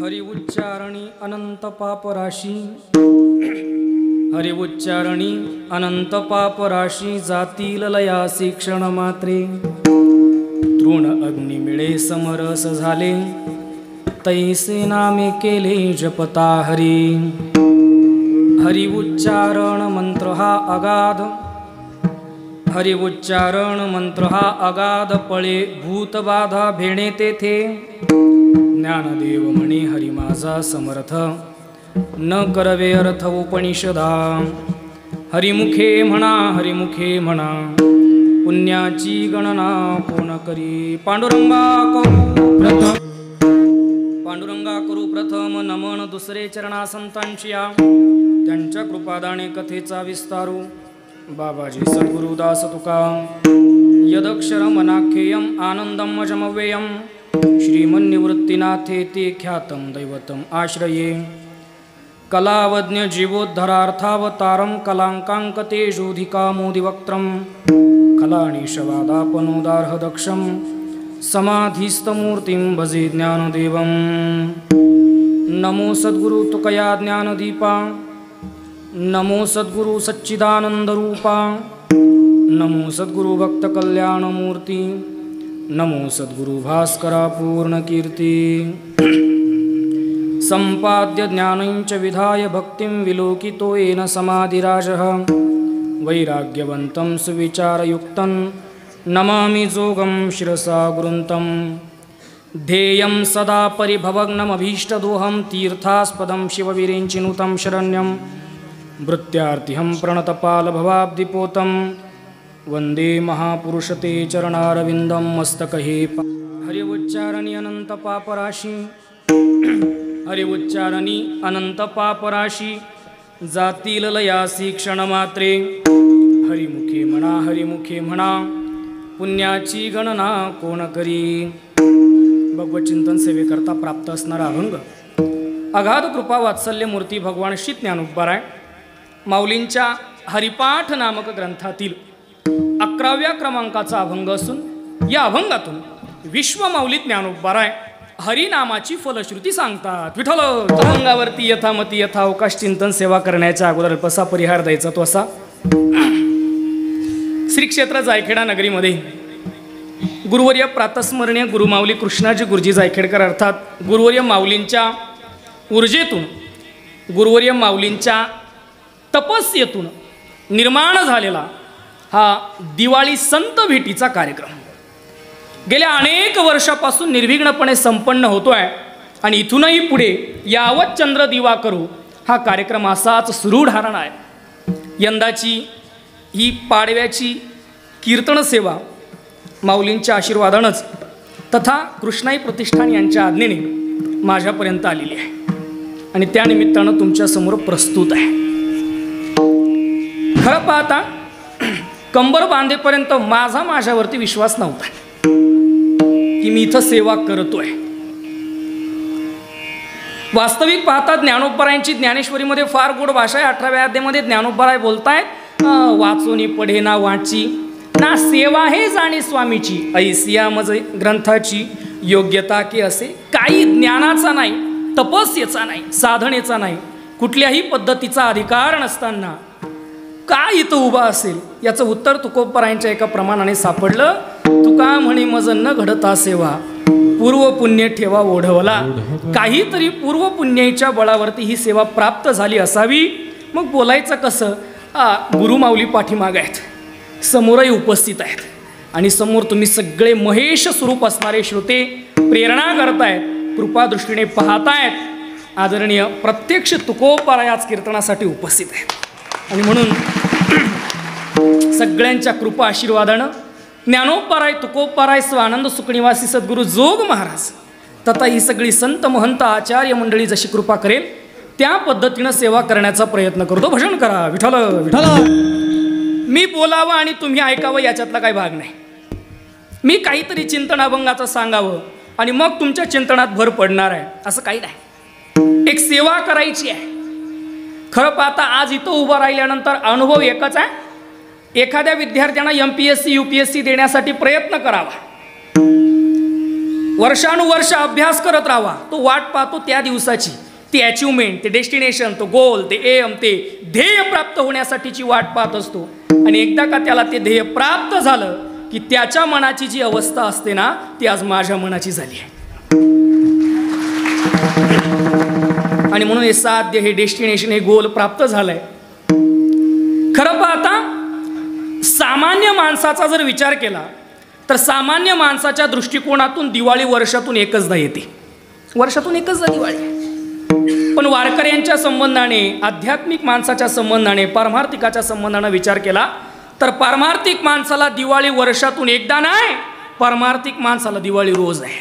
हरि उच्चारणी अनंत पाप राशी, हरि उच्चारणी अनंत पाप राशी, जातील लयासी क्षण मात्रे, तृण अग्नि मिळे समरस झाले, तैसे नामे केले जपता हरी। हरि उच्चारण मंत्र हा अगाध, हरि उच्चारण मंत्र हा अगाध, पळे भूत बाधा भेणे तेथे, ज्ञानदेव म्हणे हरि माझा समर्थ, न करवे अर्थ उपनिषदा। हरिमुखे म्हणा, हरिमुखे म्हणा, पुण्याची गणना कोण करी। पांडुरंगा करू प्रथम, पांडुरंगा करू प्रथम नमन, दुसरे चरणा संतांची त्यांच्या कृपादाने कथेचा विस्तारू। बाबाजी सद्गुरुदास तुका, यदक्षरम अनाख्येयम आनंदम अजमव्ययम, श्रीमन्निवृत्तिनाथेति ख्यातं दैवतम आश्रये। कलावज्ञ जीवोद्धरार्थावतारं, कलांकांकतेजोधिकामोदिवक्त्रं, कलानिशवादापनोदार्हदक्षं, समाधिस्थमूर्तिं भजे ज्ञानदेवं। नमो सद्गुरु तुकया ज्ञानदीपा, नमो सद्गुरु सच्चिदानंदरूपा, नमो सद्गुरु भक्त कल्याणमूर्ती, नमो सद्गुरु भास्करा पूर्णकीर्ती। संपाद्य ज्ञानञ्च विधाय भक्तिं, विलोकितो येन समाधिराजः, वैराग्यवन्तं सुविचारयुक्तं, नमामि जोगं शिरसा गुरुन्तं। ध्येयं सदा परिभवग्नमभीष्टदोहं, तीर्थास्पदं शिववीरेञ्चिनुतं शरण्यं, भृत्यार्तिहं प्रणतपालभवाब्धिपोतं, वन्दे महापुरुषते चरणारविन्दं मस्तकहे। हरि उच्चारणी अनंत पापराशी, हरि उच्चारणी अनंत पापराशी, जातील लयासी क्षणमात्रे, हरिमुखे म्हणा, हरिमुखे म्हणा, पुण्याची गणना कोण करी। भगवत चिंतन सेवेकरता प्राप्त असणारा अभंग, अगाध कृपा वात्सल्य मूर्ती भगवान श्री ज्ञानोबराय माऊलींच्या हरिपाठ नामक ग्रंथातील 11व्या क्रमांकाचा अभंग असून, या अभंगातून विश्व माऊली ज्ञानोबराय हरिनामाची फलश्रुती सांगतात। विठ्ठल अभंगावरती यथामती यथावकाश चिंतन सेवा करण्याच्या अगोदर अल्पसा परिहार द्यायचा तो असा। श्री क्षेत्र जायखेडा नगरीमध्ये गुरुवर्य प्रातस्मरणीय गुरुमाऊली कृष्णाजी गुरुजी जायखेडकर अर्थात गुरुवर्य माऊलींच्या ऊर्जेतून, गुरुवर्य माऊलींच्या तपस्येतून निर्माण झालेला हा दिवाळी संत भेटीचा कार्यक्रम गेल्या अनेक वर्षापासून निर्विघ्नपणे संपन्न होतोय आणि इथूनही पुढे यावत चंद्र दिवा करू हा कार्यक्रम असाच सुरू राहणार आहे। यंदाची ही पाडव्याची कीर्तन सेवा माऊलींच्या आशीर्वादानंच तथा कृष्णाई प्रतिष्ठान यांच्या आज्ञेने माझ्यापर्यंत आलेली आहे आणि त्या निमित्तानं तुमच्यासमोर प्रस्तुत आहे। खरं पाहता कंबर बांधेपर्यंत माझ्यावरती विश्वास नव्हता की मी इथं सेवा करतोय। वास्तविक पाहता ज्ञानोबरायांची ज्ञानेश्वरीमध्ये फार गोड भाषा आहे। 18व्या अध्यायामध्ये ज्ञानोबराय बोलतायत, वाचोनी पढे ना वाची, ना सेवा हे जाणे स्वामीची, ऐसिया मज ग्रंथाची योग्यता की असे। काही ज्ञानाचा नाही, तपस्येचा नाही, साधनेचा नाही, कुठल्याही पद्धतीचा अधिकार नसताना काय इथं उभा असेल याचं उत्तर तुकोबरायांच्या एका प्रमाणाने सापडलं। तुका म्हणे मज न घडता सेवा, पूर्व पुण्य ठेवा ओढवला। काहीतरी पूर्व पुण्याच्या बळावरती ही सेवा प्राप्त झाली असावी। मग बोलायचं कसं? गुरुमाऊली पाठीमाग आहेत, समोरही उपस्थित आहेत आणि समोर तुम्ही सगळे महेश स्वरूप असणारे श्रोते प्रेरणा करतायत, कृपादृष्टीने पाहतायत। आदरणीय प्रत्यक्ष तुकोबराय आज कीर्तनासाठी उपस्थित आहेत आणि म्हणून सगळ्यांच्या कृपा आशीर्वादानं ज्ञानोबराय तुकोबराय स्वानंद सुखनिवासी सद्गुरू जोग महाराज तथा ही सगळी संत महंत आचार्य मंडळी जशी कृपा करेल त्या पद्धतीनं सेवा करण्याचा प्रयत्न करतो। भजन करा विठ्ठल विठ्ठल। मी बोलावं आणि तुम्ही ऐकावं याच्यातला काही भाग नाही। मी काहीतरी चिंतन अभंगाचं सांगावं आणि मग तुमच्या चिंतनात भर पडणार आहे असं काही नाही। एक सेवा करायची आहे। खरं पाहता आज इथं उभं राहिल्यानंतर अनुभव एकच आहे, एखाद्या विद्यार्थ्यांना MPSC UPSC देण्यासाठी प्रयत्न करावा। वर्षानुवर्ष अभ्यास करत राहावा, तो वाट पाहतो त्या दिवसाची, ती अचिव्हमेंट, ते डेस्टिनेशन, तो गोल, ते एम, ते ध्येय प्राप्त होण्यासाठीची वाट पाहत असतो. आणि एकदा का त्याला ते ध्येय प्राप्त झालं की त्याच्या मनाची जी अवस्था असते ना, ती आज माझ्या मनाची झाली आहे. आणि म्हणून हे साध्य, हे डेस्टिनेशन, हे गोल प्राप्त झालंय. खरं पाहता सामान्य माणसाचा जर विचार केला तर सामान्य माणसाच्या दृष्टिकोनातून दिवाळी वर्षातून एकचदा येते, वर्षातून एकचदा दिवाळी आहे. पण वारकऱ्यांच्या संबंधाने, आध्यात्मिक माणसाच्या संबंधाने, पारमार्थिकाच्या संबंधाने विचार केला तर पारमार्थिक माणसाला दिवाळी वर्षातून एकदा नाही, पारमार्थिक माणसाला दिवाळी रोज आहे,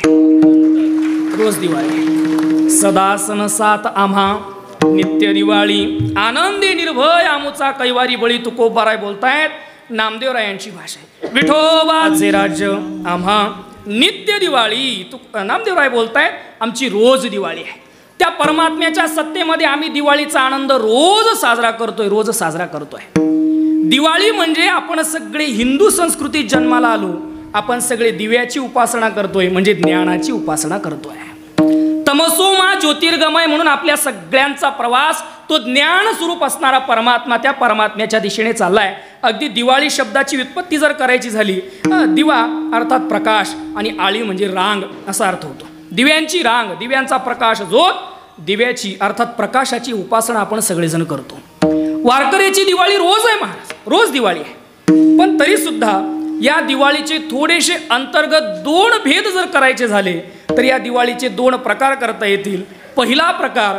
रोज दिवाळी. सदा सण सात आम्हा नित्य दिवाळी, आनंदी निर्भय आमुचा कैवारी बळी, तुकोबाराय बोलतायत, नामदेवरायांची भाषा आहे. विठोबाचे राज्य आम्हा नित्य दिवाळी, नामदेवराय बोलतायत आमची रोज दिवाळी आहे. त्या परमात्म्याच्या सत्तेमध्ये आम्ही दिवाळीचा आनंद रोज साजरा करतोय, रोज साजरा करतोय. दिवाळी म्हणजे आपण सगळे हिंदू संस्कृतीत जन्माला आलो, आपण सगळे दिव्याची उपासना करतोय, म्हणजे ज्ञानाची उपासना करतोय. तमसोमा ज्योतिर्गमय म्हणून आपल्या सगळ्यांचा प्रवास तो ज्ञान स्वरूप असणारा परमात्मा, त्या परमात्म्याच्या दिशेने चाललाय. अगदी दिवाळी शब्दाची व्युत्पत्ती जर करायची झाली, दिवा अर्थात प्रकाश आणि आळी म्हणजे रांग असा अर्थ होतो. दिव्यांची रांग, दिव्यांचा प्रकाश, जो दिव्याची अर्थात प्रकाशाची उपासना आपण सगळेजण करतो. वारकऱ्याची दिवाळी रोज आहे महाराज, रोज दिवाळी आहे. पण तरी सुद्धा या दिवाळीचे थोडेसे अंतर्गत दोन भेद जर करायचे झाले तर या दिवाळीचे दोन प्रकार करता येतील. पहिला प्रकार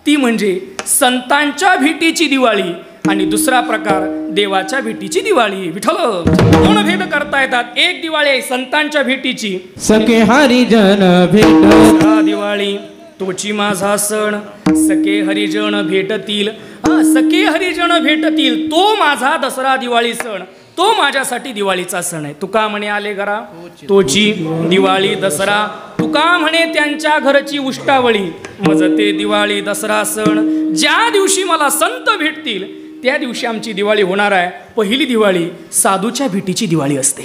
ती म्हणजे संतांच्या भेटीची दिवाळी आणि दुसरा प्रकार देवाच्या भेटीची दिवाळी. विठ्ठल, दोन भेद करता येतात. एक दिवाळी आहे संतांच्या भेटीची, सखे हरिजन भेट दिवाळी तोची माझा सण, सखे हरिजन भेटतील, सखे हरिजन भेटतील, तो माझा दसरा दिवाळी सण, तो माझ्यासाठी दिवाळीचा सण आहे. तुका म्हणे आले घरा तोची दिवाळी दसरा, तुका म्हणे त्यांच्या घरची उष्टावळी, मजते दिवाळी दसरा सण. ज्या दिवशी मला संत भेटतील त्या दिवशी आमची दिवाळी होणार आहे. पहिली दिवाळी साधूच्या भेटीची दिवाळी असते.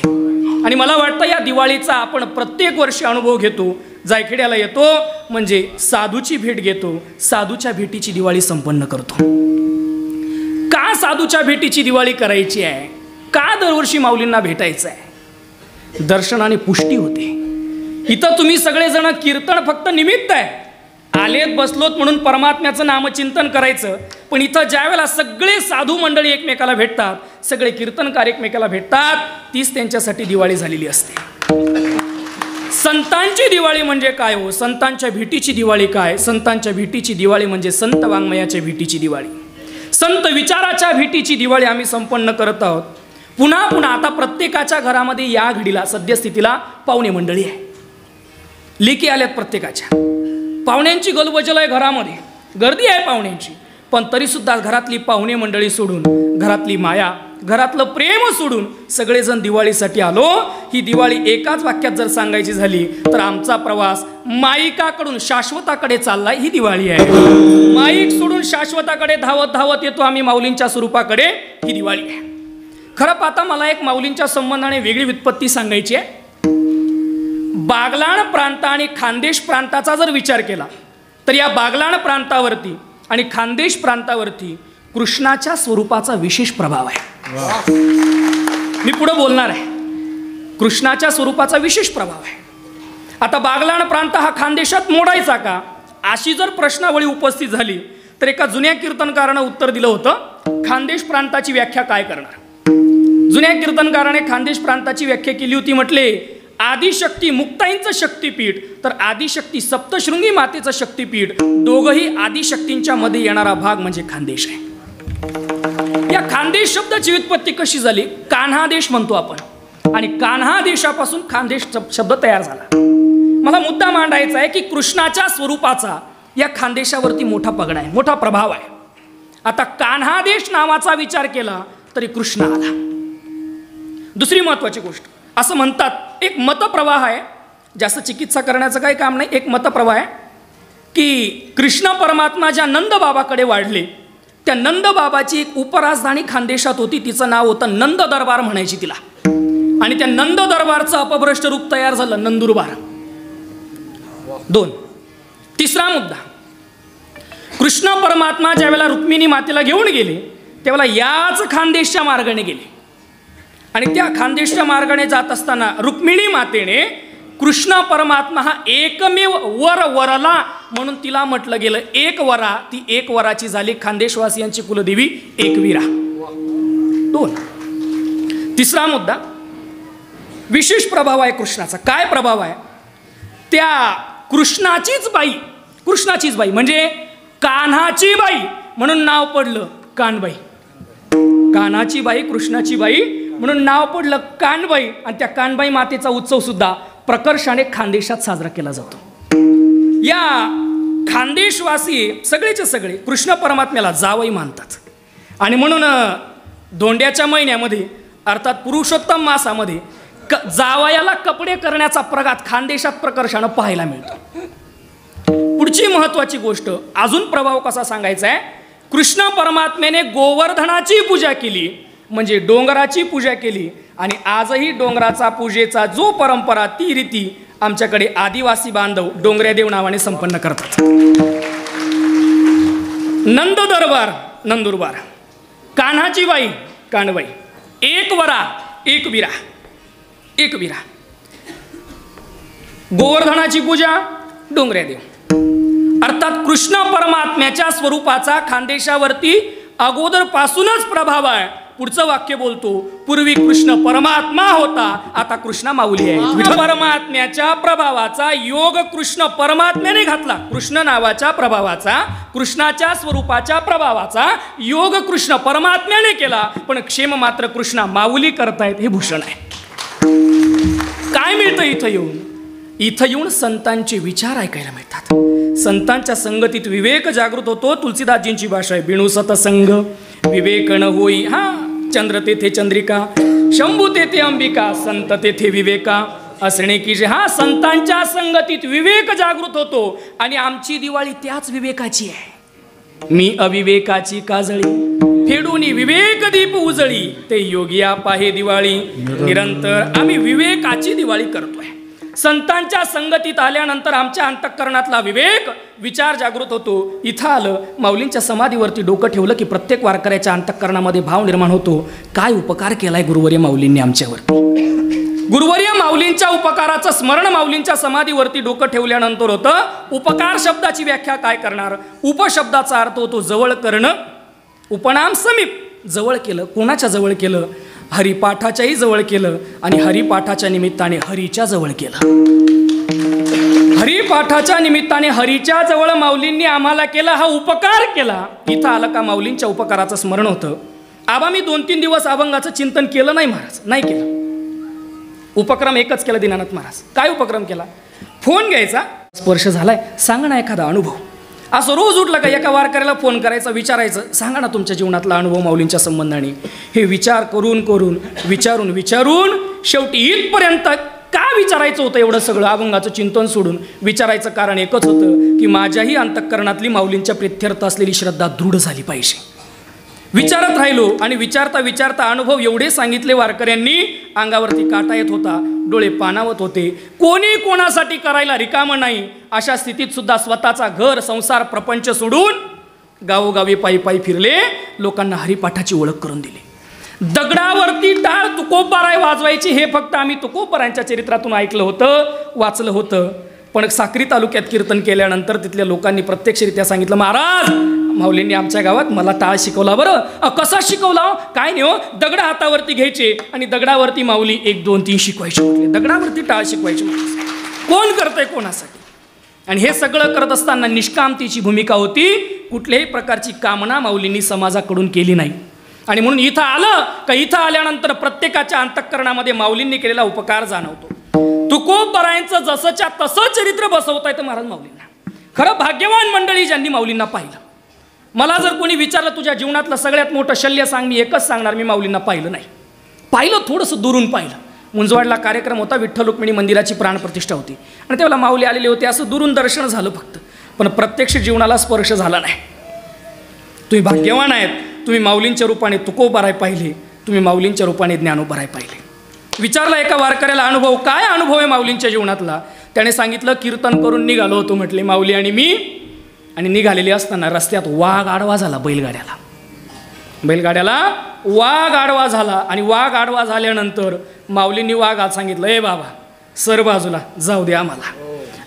आणि मला वाटतं या दिवाळीचा आपण प्रत्येक वर्षी अनुभव घेतो. जायखेड्याला येतो म्हणजे साधूची भेट घेतो, साधूच्या भेटीची दिवाळी संपन्न करतो. का साधूच्या भेटीची दिवाळी करायची आहे, का दरवर्षी माऊलींना भेटायचं आहे? दर्शनाने पुष्टी होते. इथं तुम्ही सगळेजण कीर्तन फक्त निमित्त आहे, आलेत बसलोत म्हणून परमात्म्याचं नामचिंतन करायचं. पण इथं ज्या वेळेला सगळे साधू मंडळी एकमेकाला भेटतात, सगळे कीर्तनकार एकमेकाला भेटतात, तीच त्यांच्यासाठी दिवाळी झालेली असते. संतांची दिवाळी म्हणजे काय हो? संतांच्या भेटीची दिवाळी काय? संतांच्या भेटीची दिवाळी म्हणजे संत वाङ्मयाच्या भेटीची दिवाळी, संत विचाराच्या भेटीची दिवाळी आम्ही संपन्न करत आहोत. पुन्हा पुन्हा आता प्रत्येकाच्या घरामध्ये या घडीला सद्यस्थितीला पाहुणे मंडळी आहे, लेकी आल्यात प्रत्येकाच्या, पाहुण्यांची गलबजल आहे, घरामध्ये गर्दी आहे पाहुण्यांची. पण तरीसुद्धा घरातली पाहुणे मंडळी सोडून, घरातली माया, घरातलं प्रेम सोडून सगळेजण दिवाळीसाठी आलो. ही दिवाळी एकाच वाक्यात जर सांगायची झाली तर आमचा प्रवास माईकाकडून शाश्वताकडे चाललाय. ही दिवाळी आहे. माईक सोडून शाश्वताकडे धावत धावत येतो आम्ही माऊलींच्या स्वरूपाकडे. ही दिवाळी आहे. खरं पाहता मला एक माऊलींच्या संबंधाने वेगळी व्युत्पत्ती सांगायची आहे. बागलाण प्रांत आणि खानदेश प्रांताचा जर विचार केला तर या बागलाण प्रांतावरती आणि खानदेश प्रांतावरती कृष्णाच्या स्वरूपाचा विशेष प्रभाव आहे. मी पुढे बोलणार आहे. कृष्णाच्या स्वरूपाचा विशेष प्रभाव आहे. आता बागलाण प्रांत हा खानदेशात मोडायचा का, अशी जर प्रश्नावळी उपस्थित झाली तर एका जुन्या कीर्तनकारानं उत्तर दिलं होतं, खानदेश प्रांताची व्याख्या काय करणार. जुन्या कीर्तनकाराने खानदेश प्रांताची व्याख्या केली होती. म्हटले आदिशक्ती मुक्ताईंचं शक्तीपीठ तर आदिशक्ती सप्तशृंगी मातेचं शक्तीपीठ, दोघंही आदिशक्तींच्या मध्ये येणारा भाग म्हणजे खानदेश आहे. या खानदेश शब्दाची व्युत्पत्ती कशी झाली? कान्हादेश म्हणतो आपण आणि कान्हा देशापासून खानदेश शब्द तयार झाला. मला मुद्दा मांडायचा आहे की कृष्णाच्या स्वरूपाचा या खानदेशावरती मोठा पगडा आहे, मोठा प्रभाव आहे. आता कान्हादेश नावाचा विचार केला तरी कृष्ण आला. दुसरी महत्वाची गोष्ट असं म्हणतात, एक मतप्रवाह आहे, जास्त चिकित्सा करण्याचं काही काम नाही, एक मतप्रवाह आहे की कृष्ण परमात्मा ज्या नंद बाबाकडे वाढले त्या नंद बाबाची एक उपराजधानी खानदेशात होती, तिचं नाव होतं नंद दरबार म्हणायची तिला. आणि त्या नंद दरबारचं अपभ्रष्ट रूप तयार झालं नंदुरबार. 2. तिसरा मुद्दा, कृष्ण परमात्मा ज्यावेळेला रुक्मिणी मातेला घेऊन गेले त्यावेळेला याच खानदेशच्या मार्गाने गेले आणि त्या खानदेशच्या मार्गाने जात असताना रुक्मिणी मातेने कृष्ण परमात्मा हा एकमेव वर वरला म्हणून तिला म्हटलं गेलं एक वरा, ती एक वराची झाली खानदेशवासियांची कुलदेवी एकवीरा. 2. तिसरा मुद्दा, विशेष प्रभाव आहे कृष्णाचा. काय प्रभाव आहे? त्या कृष्णाचीच बाई म्हणजे कान्हाची बाई म्हणून नाव पडलं कानबाई. कान्हाची बाई, कृष्णाची बाई म्हणून नाव पडलं कानबाई. आणि त्या कानबाई मातेचा उत्सव सुद्धा प्रकर्षाने खानदेशात साजरा केला जातो. या खानदेशवासी सगळेचे सगळे कृष्ण परमात्म्याला जावई मानतात आणि म्हणून धोंड्याच्या महिन्यामध्ये अर्थात पुरुषोत्तम मासामध्ये जावयाला कपडे करण्याचा प्रघात खानदेशात प्रकर्षानं पाहायला मिळतो. पुढची महत्वाची गोष्ट, अजून प्रभाव कसा सांगायचा आहे, कृष्ण परमात्म्याने गोवर्धनाची पूजा केली म्हणजे डोंगराची पूजा केली आणि आजही डोंगराचा पूजेचा जो परंपरा ती रीती आमच्याकडे आदिवासी बांधव डोंगऱ्यादेव नावाने संपन्न करतात. नंद दरबार नंदुरबार, कान्हाची बाई कानबाई, एक वरा एक विरा, गोवर्धनाची पूजा डोंगऱ्यादेव. अर्थात कृष्ण परमात्म्याच्या स्वरूपाचा खानदेशावरती अगोदरपासूनच प्रभाव आहे. पुढचं वाक्य बोलतो, पूर्वी कृष्ण परमात्मा होता, आता कृष्ण माऊली आहे. विठ्ठल परमात्म्याच्या प्रभावाचा योग कृष्ण परमात्म्याने घातला. कृष्ण नावाच्या प्रभावाचा, कृष्णाच्या स्वरूपाच्या प्रभावाचा योग कृष्ण परमात्म्याने केला, पण क्षेम मात्र कृष्ण माऊली करतायत हे भूषण आहे. काय मिळतं इथं येऊन? इथं येऊन संतांचे विचार ऐकायला मिळतात. संतांच्या संगतीत विवेक जागृत होतो. तुलसीदासजींची भाषा आहे, बिणू सतसंग विवेक न होई. हा, चंद्र तेथे चंद्रिका, शंभू तेथे अंबिका, संत तेथे विवेका असणे की जे. हा, संतांच्या संगतीत विवेक जागृत होतो आणि आमची दिवाळी त्याच विवेकाची आहे. मी अविवेकाची काजळी फेडून विवेक दीप उजळी, ते योगिया पाहे दिवाळी निरंतर. आम्ही विवेकाची दिवाळी करतोय. संतांच्या संगतीत आल्यानंतर आमच्या अंतःकरणातला विवेक विचार जागृत होतो. इथं आलं, माऊलींच्या समाधीवरती डोकं ठेवलं की प्रत्येक वारकऱ्याच्या अंतःकरणामध्ये भाव निर्माण होतो, काय उपकार केलाय गुरुवर्य माऊलींनी आमच्यावर. गुरुवर्य माऊलींच्या उपकाराचं स्मरण माऊलींच्या समाधीवरती डोकं ठेवल्यानंतर होतं. उपकार शब्दाची व्याख्या काय करणार? उपशब्दाचा अर्थ होतो जवळ करणं. उपनाम समीप, जवळ केलं. कोणाच्या जवळ केलं? हरिपाठाच्याही जवळ केलं आणि हरिपाठाच्या निमित्ताने हरीच्या जवळ केलं. हरिपाठाच्या निमित्ताने हरीच्या जवळ माऊलींनी आम्हाला केला, हा उपकार केला. इथं आलं का माऊलींच्या उपकाराचं स्मरण होतं. आबा मी 2-3 दिवस अभंगाचं चिंतन केलं नाही महाराज, नाही केलं. उपक्रम एकच केला दीनानाथ महाराज. काय उपक्रम केला? फोन घ्यायचा, स्पर्श झालाय सांगा ना एखादा अनुभव. असं रोज उठलं का एका वारकऱ्याला फोन करायचा, विचारायचं सांगा ना तुमच्या जीवनातला अनुभव माऊलींच्या संबंधाने. हे विचार करून विचारून शेवटी इथपर्यंत का विचारायचं होतं एवढं सगळं अभंगाचं चिंतन सोडून? विचारायचं कारण एकच होतं की माझ्याही अंतःकरणातली माऊलींच्या प्रित्यर्थ असलेली श्रद्धा दृढ झाली पाहिजे. विचारत राहिलो आणि विचारता अनुभव एवढे सांगितले वारकऱ्यांनी, अंगावरती काटा येत होता, डोळे पाणावत होते. कोणी कोणासाठी करायला रिकामं नाही. अशा स्थितीत सुद्धा स्वतःचा घर संसार प्रपंच सोडून गावोगावी पायी फिरले, लोकांना हरिपाठाची ओळख करून दिली. दगडावरती टाळ तुकोबाराय वाजवायची हे फक्त आम्ही तुकोबारायांच्या चरित्रातून ऐकलं होतं, वाचलं होतं. पण साक्री तालुक्यात कीर्तन केल्यानंतर तिथल्या लोकांनी प्रत्यक्षरित्या सांगितलं, महाराज माऊलींनी आमच्या गावात मला टाळ शिकवला. बरं कसा शिकवला? काय नाही हो, दगड हातावरती घ्यायचे आणि दगडावरती माऊली 1 2 3 शिकवायचे म्हटले. दगडावरती टाळ शिकवायचे. कोण करतंय कोणासाठी? आणि हे सगळं करत असताना निष्कामतेची भूमिका होती. कुठल्याही प्रकारची कामना माऊलींनी समाजाकडून केली नाही. आणि म्हणून इथं आलं का इथं आल्यानंतर प्रत्येकाच्या अंतःकरणामध्ये माऊलींनी केलेला उपकार जाणवतो. तुकोबारायांचं जसंच्या तसं चरित्र बसवता येतं महाराज माऊलींना. खरं भाग्यवान मंडळी ज्यांनी माऊलींना पाहिलं. मला जर कोणी विचारलं तुझ्या जीवनातलं सगळ्यात मोठं शल्य सांग, मी एकच सांगणार, मी माऊलींना पाहिलं नाही. पाहिलं थोडंसं दुरून पाहिलं. मुंजवाडला कार्यक्रम होता, विठ्ठल रुक्मिणी मंदिराची प्राणप्रतिष्ठा होती आणि त्यावेळेला माऊली आलेले होते. असं दुरून दर्शन झालं फक्त, पण प्रत्यक्ष जीवनाला स्पर्श झाला नाही. तुम्ही भाग्यवान आहेत, तुम्ही माऊलींच्या रूपाने तुकोबाराय पाहिले, तुम्ही माऊलींच्या रूपाने ज्ञानोबाराय पाहिले. विचारला एका वारकऱ्याला अनुभव, काय अनुभव आहे माऊलींच्या जीवनातला? त्याने सांगितलं कीर्तन करून निघालो होतो म्हटले माऊली आणि मी. आणि निघालेली असताना रस्त्यात वाघ आडवा झाला बैलगाड्याला वाघ आडवा झाला. आणि वाघ आडवा झाल्यानंतर माऊलींनी वाघाला सांगितलं ए बाबा सर बाजूला जाऊ दे आम्हाला.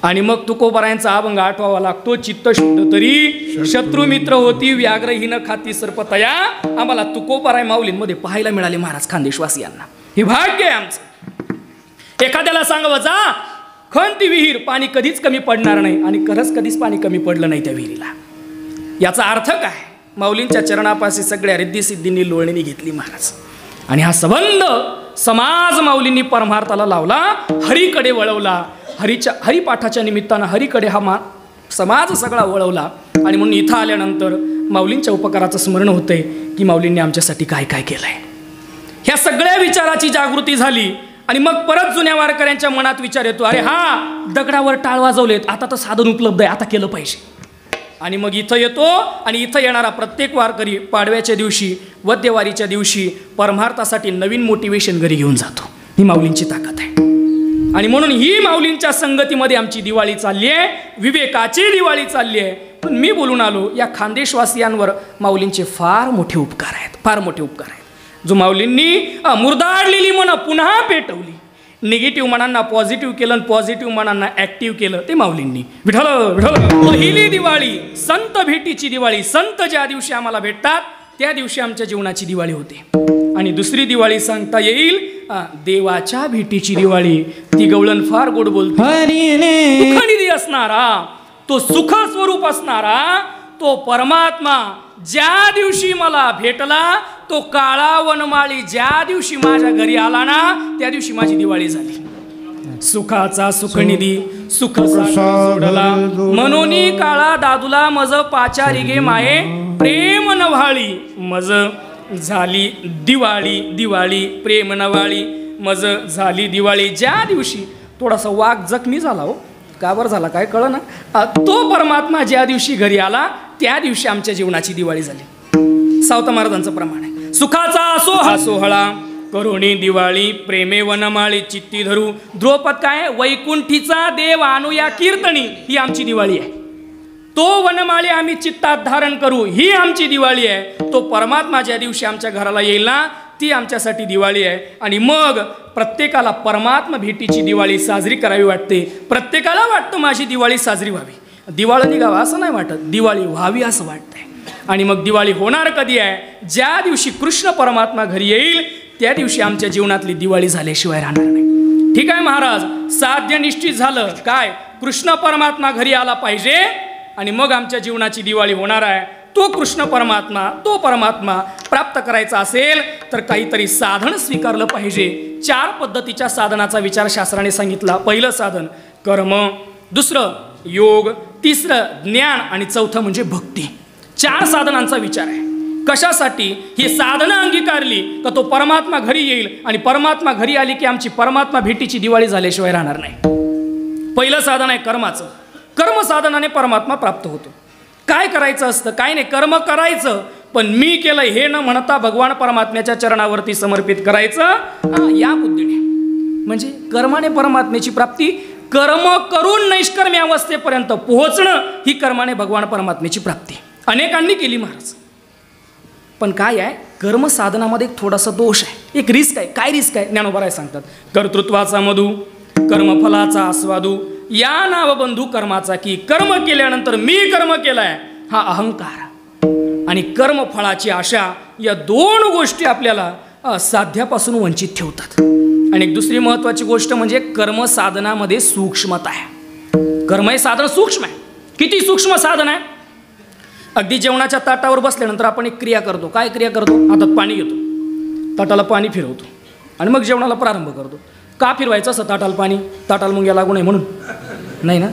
आणि मग तुकोबारायांचा अभंग आठवावा लागतो. चित्त शुद्ध तरी शत्रू मित्र होती व्याघ्रहीन खाती सर्पतया. आम्हाला तुकोबाराय माऊलींमध्ये पाहायला मिळाले महाराज खानदेशवासियांना. हे भाग्य आहे आमचं. एखाद्याला सांगावं जा खण ती विहीर पाणी कधीच कमी पडणार नाही. आणि खरंच कधीच पाणी कमी पडलं नाही त्या विहिरीला. याचा अर्थ काय? माऊलींच्या चरणापाशी सगळ्या रिद्धी-सिद्धींनी लोळणी घेतली महाराज. आणि हा संबंध समाज माऊलींनी परमार्थाला लावला, हरीकडे वळवला. हरिपाठाच्या निमित्तानं हरीकडे हा समाज सगळा वळवला. आणि म्हणून इथं आल्यानंतर माऊलींच्या उपकाराचं स्मरण होतंय की माऊलींनी आमच्यासाठी काय काय केलंय. ह्या सगळ्या विचाराची जागृती झाली. आणि मग परत जुन्या वारकऱ्यांच्या मनात विचार येतो अरे हा दगडावर टाळ वाजवलेत आता तर साधन उपलब्ध आहे आता केलं पाहिजे. आणि मग इथं येतो आणि इथं येणारा प्रत्येक वारकरी पाडव्याच्या दिवशी वद्यवारीच्या दिवशी परमार्थासाठी नवीन मोटिवेशन घरी घेऊन जातो. ही माऊलींची ताकद आहे. आणि म्हणून ही माऊलींच्या संगतीमध्ये आमची दिवाळी चालली आहे, विवेकाची दिवाळी चालली आहे. पण मी बोलून आलो या खानदेशवासियांवर माऊलींचे फार मोठे उपकार आहेत, फार मोठे उपकार आहेत. जो माऊलींनी मुरदाडलेली मनं पुन्हा पेटवली, निगेटिव्ह मनांना पॉझिटिव्ह केलं, पॉझिटिव्ह मनांना ऍक्टिव्ह केलं ते माऊलींनी. विठ्ठल विठ्ठल. पहिली दिवाळी संत भेटीची दिवाळी. संत ज्या दिवशी आम्हाला भेटतात त्या दिवशी आमच्या जीवनाची दिवाळी होते. आणि दुसरी दिवाळी सांगता येईल देवाच्या भेटीची दिवाळी. ती गवळण फार गोड बोलते. सुखनिधी असणारा तो सुख स्वरूप असणारा तो परमात्मा ज्या दिवशी मला भेटला, तो काळा वनमाळी ज्या दिवशी माझ्या घरी आला ना त्या दिवशी माझी दिवाळी झाली. सुखाचा सुखनिधी सुख सोडला मनोनी काळा दादूला मज पाचारी गे माये प्रेम नव्हाळी. मज झाली दिवाळी दिवाळी प्रेम नवाळी मज झाली दिवाळी. ज्या दिवशी थोडासा वाघ जखमी झाला हो का बरं झाला काय कळ ना, तो परमात्मा ज्या दिवशी घरी आला त्या दिवशी आमच्या जीवनाची दिवाळी झाली. सावता महाराजांचं प्रमाण आहे. सुखाचा असो हा सोहळा करुणी दिवाळी प्रेमे वनमाळी चित्ती धरू. द्रौपद काय वैकुंठीचा देव आणूया कीर्तनी ही आमची दिवाळी आहे. तो वनमाळी आम्ही चित्तात धारण करू ही आमची दिवाळी आहे. तो परमात्मा ज्या दिवशी आमच्या घराला येईल ना ती आमच्यासाठी दिवाळी आहे. आणि मग प्रत्येकाला परमात्मा भेटीची दिवाळी साजरी करावी वाटते. प्रत्येकाला वाटतं माझी दिवाळी साजरी व्हावी. दिवाळी निघावा असं नाही वाटत, दिवाळी व्हावी असं वाटतंय. आणि मग दिवाळी होणार कधी आहे? ज्या दिवशी कृष्ण परमात्मा घरी येईल त्या दिवशी आमच्या जीवनातली दिवाळी झाल्याशिवाय राहणार नाही. ठीक आहे महाराज, साध्य निश्चित झालं. काय? कृष्ण परमात्मा घरी आला पाहिजे आणि मग आमच्या जीवनाची दिवाळी होणार आहे. तो कृष्ण परमात्मा तो परमात्मा प्राप्त करायचा असेल तर काहीतरी साधन स्वीकारलं पाहिजे. 4 पद्धतीच्या साधनाचा विचार शास्त्राने सांगितला. पहिलं साधन कर्म, दुसरं योग, तिसरं ज्ञान आणि चौथं म्हणजे भक्ती. 4 साधनांचा विचार आहे. कशासाठी? ही साधनं अंगीकारली का तो परमात्मा घरी येईल आणि परमात्मा घरी आली की आमची परमात्मा भेटीची दिवाळी झाल्याशिवाय राहणार नाही. पहिलं साधन आहे कर्माचं. कर्म साधनाने परमात्मा प्राप्त होतो. काय करायचं असतं? काय नाही, कर्म करायचं पण मी केलं हे न म्हणता भगवान परमात्म्याच्या चरणावरती समर्पित करायचं या बुद्धीने. म्हणजे कर्माने परमात्म्याची प्राप्ती, कर्म करून नैष्कर्म्य अवस्थेपर्यंत पोहोचणं ही कर्माने भगवान परमात्म्याची प्राप्ती अनेकांनी केली महाराज. पण काय आहे कर्म साधनामध्ये एक थोडासा दोष आहे, एक रिस्क आहे. काय रिस्क आहे? ज्ञानोबा सांगतात कर्तृत्वाचा मधू कर्मफलाचा आस्वादू या नावबंधू कर्माचा की. कर्म केल्यानंतर मी कर्म केलाय हा अहंकार आणि कर्मफळाची आशा या 2 गोष्टी आपल्याला साध्यापासून वंचित ठेवतात. आणि एक दुसरी महत्त्वाची गोष्ट म्हणजे कर्म साधनामध्ये सूक्ष्मता आहे. कर्म हे साधन सूक्ष्म आहे. किती सूक्ष्म साधन आहे? अगदी जेवणाच्या ताटावर बसल्यानंतर आपण एक क्रिया करतो. काय क्रिया करतो? हातात पाणी घेतो, ताटाला पाणी फिरवतो आणि मग जेवणाला प्रारंभ करतो. का फिरवायचं असतं ताटाला पाणी? ताटाला मुंग्या लागू नये म्हणून नाही ना.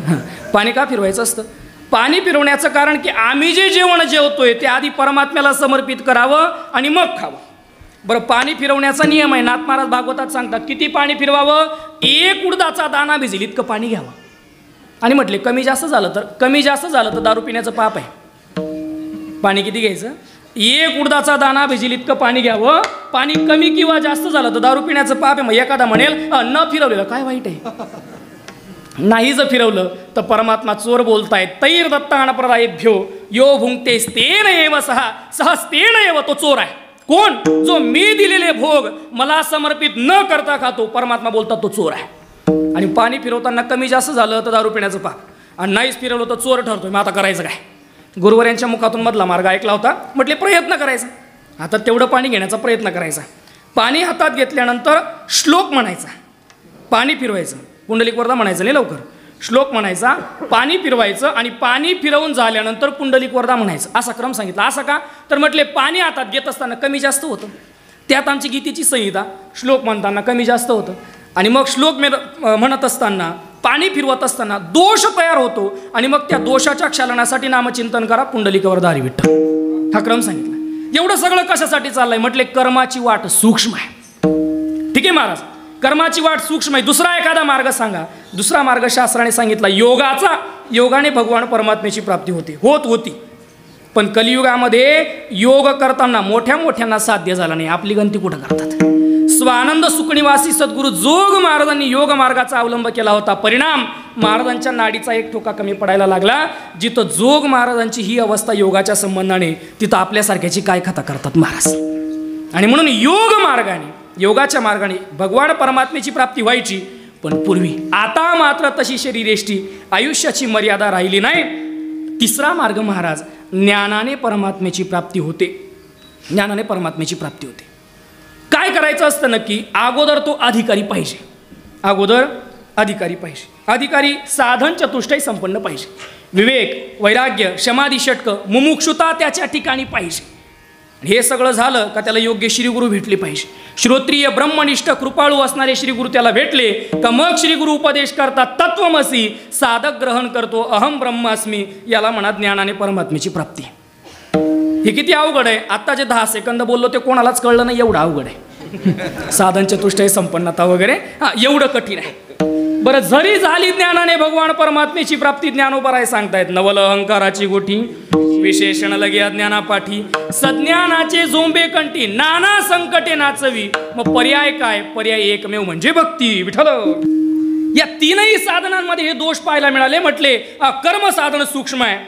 पाणी का फिरवायचं असतं? पाणी फिरवण्याचं कारण की आम्ही जे जेवण जेवतोय ते आधी परमात्म्याला समर्पित करावं आणि मग खावं. बरं, पाणी फिरवण्याचा नियम आहे. नाथ महाराज भागवतात सांगतात किती पाणी फिरवावं? 1 उडदाचा दाना भिजेल इतकं पाणी घ्यावं. आणि म्हटले कमी जास्त झालं तर दारू पिण्याचं पाप आहे. पाणी किती घ्यायचं? 1 उडदाचा दाना भिजेल इतकं पाणी घ्यावं. पाणी कमी किंवा जास्त झालं तर दारू पिण्याचं पाप आहे. मग एखादा म्हणेल न फिरवलेलं काय वाईट आहे? नाही जर फिरवलं तर परमात्मा चोर बोलतायत. तैर दत्तान प्रदायेभ्यो यो भुंक्तेस तेन एव सहस्तेन एव. तो चोर आहे. कोण? जो मी दिलेले भोग मला समर्पित न करता खातो. परमात्मा बोलतात तो चोर आहे. आणि पाणी फिरवताना कमी जास्त झालं तर दारू पिण्याचं पाप, आणि नाहीच फिरवलं तर चोर ठरतोय. मग आता करायचं काय? गुरुवर यांच्या मुखातून मधला मार्ग ऐकला होता. म्हटले प्रयत्न करायचा, आता तेवढं पाणी घेण्याचा प्रयत्न करायचा. पाणी हातात घेतल्यानंतर श्लोक म्हणायचा, पाणी फिरवायचं. पुंडलिक वरदा म्हणायचं नाही लवकर, श्लोक म्हणायचा, पाणी फिरवायचं, आणि पाणी फिरवून झाल्यानंतर पुंडलिक वरदा म्हणायचं. असा क्रम सांगितला. असं का? तर म्हटले पाणी हातात घेत असताना कमी जास्त होतं. त्यात आमची गीतेची संहिता, श्लोक म्हणताना कमी जास्त होतं. आणि मग श्लोक म्हणत असताना, पाणी फिरवत असताना दोष तयार होतो, आणि मग त्या दोषाच्या क्षालनासाठी नामचिंतन करा पुंडलिक वरदा हरी विठ्ठल. हा क्रम सांगितला. एवढं सगळं कशासाठी चाललंय? म्हटले कर्माची वाट सूक्ष्म आहे. ठीक आहे महाराज, कर्माची वाट सूक्ष्म आहे. दुसरा एखादा मार्ग सांगा. दुसरा मार्ग शास्त्राने सांगितला योगाचा. योगाने भगवान परमात्म्याची प्राप्ती होती. पण कलियुगामध्ये योग करताना मोठ्या मोठ्यांना साध्य झाला नाही. आपली गणती कुठं करतात? स्वानंद सुखनिवासी सद्गुरू जोग महाराजांनी योग मार्गाचा अवलंब केला होता. परिणाम, महाराजांच्या नाडीचा एक ठोका कमी पडायला लागला. जिथं जोग महाराजांची ही अवस्था योगाच्या संबंधाने, तिथं आपल्यासारख्याची काय कथा करतात महाराज. आणि म्हणून योग मार्गाने, योगाच्या मार्गाने भगवान परमात्म्याची प्राप्ती व्हायची. पण पूर्वी, आता मात्र तशी शरीरेष्टी आयुष्याची मर्यादा राहिली नाही. तिसरा मार्ग महाराज, ज्ञानाने परमात्म्याची प्राप्ती होते. ज्ञानाने परमात्म्याची प्राप्ती होते. काय करायचं असतं नक्की? अगोदर तो अधिकारी पाहिजे. अगोदर अधिकारी पाहिजे. अधिकारी साधन चतुष्टय संपन्न पाहिजे. विवेक, वैराग्य, समाधी षटक, मुमुक्षुता त्याच्या ठिकाणी पाहिजे. हे सगळं झालं का त्याला योग्य श्रीगुरु भेटले पाहिजे. श्रोत्रिय ब्रह्मनिष्ठ कृपाळू असणारे श्रीगुरु त्याला भेटले का मग श्रीगुरु उपदेश करतात तत्वमसी. साधक ग्रहण करतो अहम ब्रह्मास्मी. याला म्हणा ज्ञानाने परमात्म्याची प्राप्ती. हे किती अवघड आहे. आता जे 10 सेकंद बोललो ते कोणालाच कळलं नाही, एवढं अवघड आहे. साधन चतुष्टय संपन्नता वगैरे एवढं कठीण आहे. बरं, जरी झाली ज्ञानाने भगवान परमात्म्याची प्राप्ती, ज्ञानोबराय सांगतायत नवल अहंकाराची गोठी, विशेषण लगे अज्ञानापाठी, सज्ञानाचे झोंबे कंठी, नाना संकटे नाचवी. मग पर्याय काय? पर्याय एकमेव म्हणजे भक्ती. विठ्ठल. या तीनही साधनांमध्ये हे दोष पाहायला मिळाले. म्हटले कर्म साधन सूक्ष्म आहे,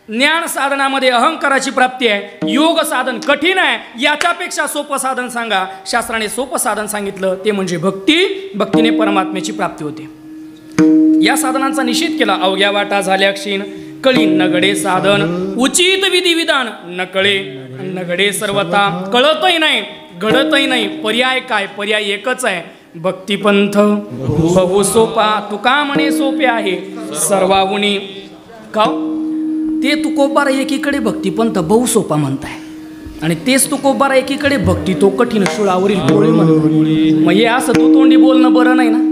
ज्ञान साधनामध्ये अहंकाराची प्राप्ती आहे, योग साधन कठीण आहे. याच्यापेक्षा सोपं साधन सांगा. शास्त्राने सोपं साधन सांगितलं, ते म्हणजे भक्ती. भक्तीने परमात्म्याची प्राप्ती होते. या साधनांचा निषेध केला. अवघ्या वाटा झाल्या क्षीण, कळी नगडे साधन, उचित विधी विधान न कळे नगडे सर्वता. कळतही नाही, घडतही नाही. पर्याय काय? पर्याय एकच आहे, भक्तिपंथ बहु सोपा. तुका म्हणे सोपे आहे सर्वाहुनी. का? ते तुकोबार एकीकडे भक्तिपंथ बहु सोपा म्हणताय, आणि तेच तुकोबार एकीकडे भक्ती तो कठीण शुळावरील पोळी म्हणून. मग हे असं तू तोंडी बोलणं बरं नाही ना.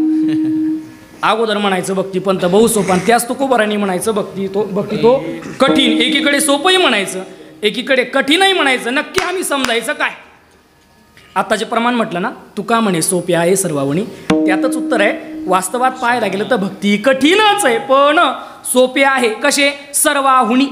अगोदर म्हणायचं भक्तिपंथ बहु सोपा, आणि त्याच तुकोबारांनी म्हणायचं भक्ती तो कठीण. एकीकडे सोपंही म्हणायचं, एकीकडे कठीणही म्हणायचं. नक्की आम्ही समजायचं काय? आता जे प्रमाण म्हटलं ना, तुका म्हणे सोपे आहे सर्वावणी, त्यातच उत्तर आहे. वास्तवात पाहायला गेलं तर भक्ती कठीणच आहे, पण सोपे आहे. कसे? सर्वाहुनी.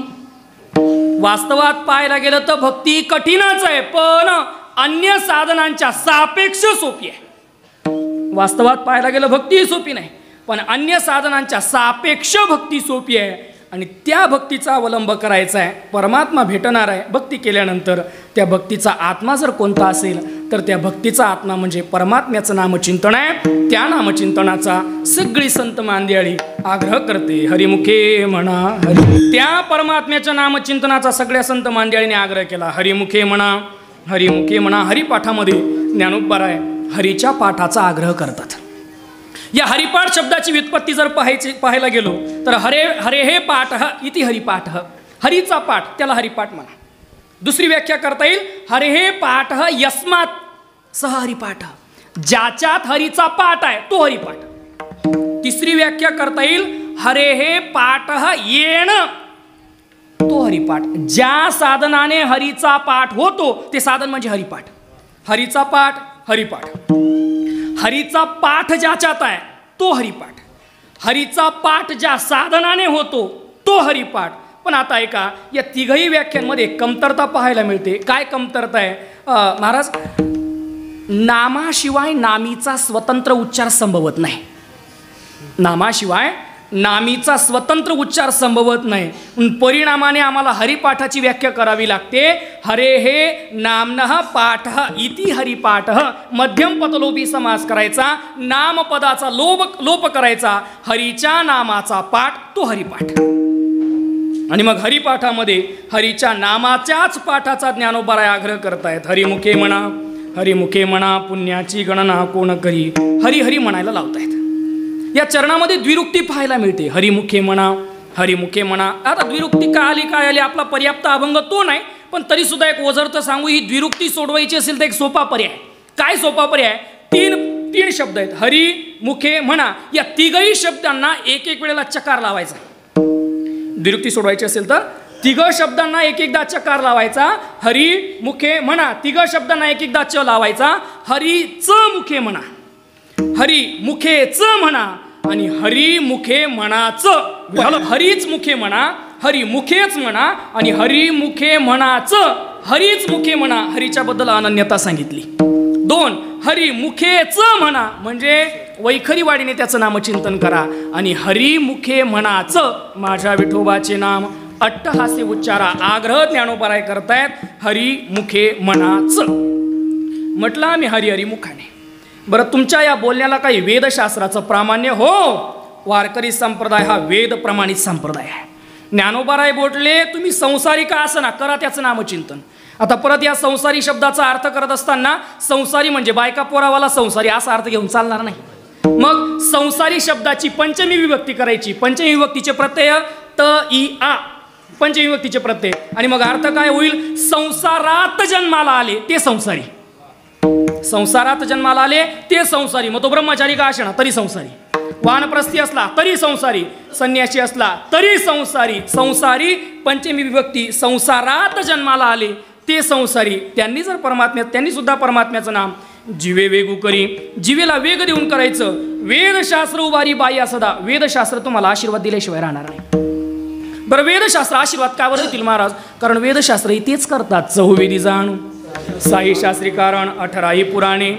वास्तवात पाहायला गेलं तर भक्ती कठीणच आहे, पण अन्य साधनांच्या सापेक्ष सोपी आहे. वास्तवात पाहायला गेलं भक्ती सोपी नाही, पण अन्य साधनांच्या सापेक्ष भक्ती सोपी आहे. आणि त्या भक्तीचा अवलंब करायचा आहे. परमात्मा भेटणार आहे भक्ती केल्यानंतर. त्या भक्तीचा आत्मा जर कोणता असेल तर त्या भक्तीचा आत्मा म्हणजे परमात्म्याचं नामचिंतन आहे. त्या नामचिंतनाचा सगळी संत मांदियाळी आग्रह करते. हरिमुखे म्हणा हरी. त्या परमात्म्याच्या नामचिंतनाचा सगळ्या संत मांदियाळीने आग्रह केला. हरिमुखे म्हणा, हरिमुखे म्हणा. हरिपाठामध्ये ज्ञानोबराय हरीच्या पाठाचा आग्रह करतात. या हरिपाठ शब्दाची व्युत्पत्ती जर पाहायला गेलो तर हरे हे पाठ इति हरिपाठ. हरीचा पाठ त्याला हरिपाठ म्हणा. दुसरी व्याख्या करता येईल, हरे हे पाठ यस्मात सह हरिपाठ. ज्याच्यात हरीचा पाठ आहे तो हरिपाठ. तिसरी व्याख्या करता येईल, हरे हे पाठ येण तो हरिपाठ. ज्या साधनाने हरीचा पाठ होतो ते साधन म्हणजे हरिपाठ. हरीचा पाठ हरिपाठ. हरीचा पाठ ज्याच्यात आहे तो हरिपाठ. हरीचा पाठ ज्या साधनाने होतो तो हरिपाठ. पण आता ऐका, या तिघही व्याख्यांमध्ये कमतरता पाहायला मिळते. काय कमतरता आहे महाराज? नामाशिवाय नामीचा स्वतंत्र उच्चार संभवत नाही. नामाशिवाय नामीचा स्वतंत्र उच्चार संभवत नाही. परिणामाने आम्हाला हरिपाठाची व्याख्या करावी लागते. हरे हे नामनः पाठ इति हरिपाठ. मध्यम पदलोपी समास करायचा, नामपदाचा लोप करायचा, हरीच्या नामाचा पाठ तो हरिपाठ. आणि मग हरिपाठामध्ये हरीच्या नामाच्याच पाठाचा ज्ञानोबाराय आग्रह करतायत. हरिमुखे म्हणा, हरिमुखे म्हणा, पुण्याची गणना कोण करी. हरी हरी म्हणायला लावतायत. या चरणामध्ये द्विरुक्ती पाहायला मिळते. हरिमुखे म्हणा, हरिमुखे म्हणा. आता द्विरुक्ती काय आली आपला पर्याप्त अभंग तो नाही, पण तरी सुद्धा एक ओझरतं सांगू. ही द्विरुक्ती सोडवायची असेल तर एक सोपा पर्याय. काय सोपा पर्याय? तीन शब्द आहेत. हरी मुखे म्हणा, या तिघही शब्दांना एक एक वेळेला चकार लावायचा. द्विरुक्ती सोडवायची असेल तर तिघ शब्दांना एक एकदा चकार लावायचा. हरी मुखे म्हणा, तिघ शब्दांना एक एकदा च लावायचा. हरीच मुखे म्हणा, हरी मुखेच म्हणा आणि हरी मुखे म्हणाच. हरीच मुखे म्हणा, हरी मुखेच म्हणा आणि हरी मुखे म्हणाच. हरीच मुखे म्हणा, हरीच्या बद्दल अनन्यता सांगितली. 2 हरी मुखेच म्हणा म्हणजे वैखरी वाडीने त्याचं नामचिंतन करा. आणि हरी मुखे म्हणाच माझ्या विठोबाचे नाम अट्टहास्य उच्चारा. आग्रह ज्ञानोबाराय करतायत. हरी मुखे म्हणाच. म्हटलं आम्ही हरी हरी मुखाने. बरं, तुमच्या या बोलण्याला काही वेदशास्त्राचं प्रामाण्य? हो, वारकरी संप्रदाय हा वेद प्रमाणित संप्रदाय आहे. ज्ञानोबाराय बोलले तुम्ही संसारी का असं ना करा त्याचं नामचिंतन. आता परत या संसारी शब्दाचा अर्थ करत असताना संसारी म्हणजे बायका पोरावाला संसारी असा अर्थ घेऊन चालणार नाही. मग संसारी शब्दाची पंचमी विभक्ती करायची. पंचमी विभक्तीचे प्रत्यय त इ आ, पंचमी विभक्तीचे प्रत्यय. आणि मग अर्थ काय होईल? संसारात जन्माला आले ते संसारी. संसारात जन्माला आले ते संसारी. मग तो ब्रह्मचारी का असणार तरी संसारी. वानप्रस्थी असला तरी संसारी. संन्यासी असला तरी संसारी. संसारी पंचमी विभक्ती. संसारात जन्माला आले ते संसारी. त्यांनी सुद्धा परमात्म्याचं नाम जीवे वेगू करी. जीवेला वेग देऊन करायचं. वेदशास्त्र उभारी बाई सदा. वेदशास्त्र तुम्हाला आशीर्वाद दिल्याशिवाय राहणार नाही. बरं, वेदशास्त्र आशीर्वाद का बरं देतील महाराज? कारण वेदशास्त्र तेच करतात. चहुवेदी जाणू, साई शास्त्री कारण, 18ही पुराणे.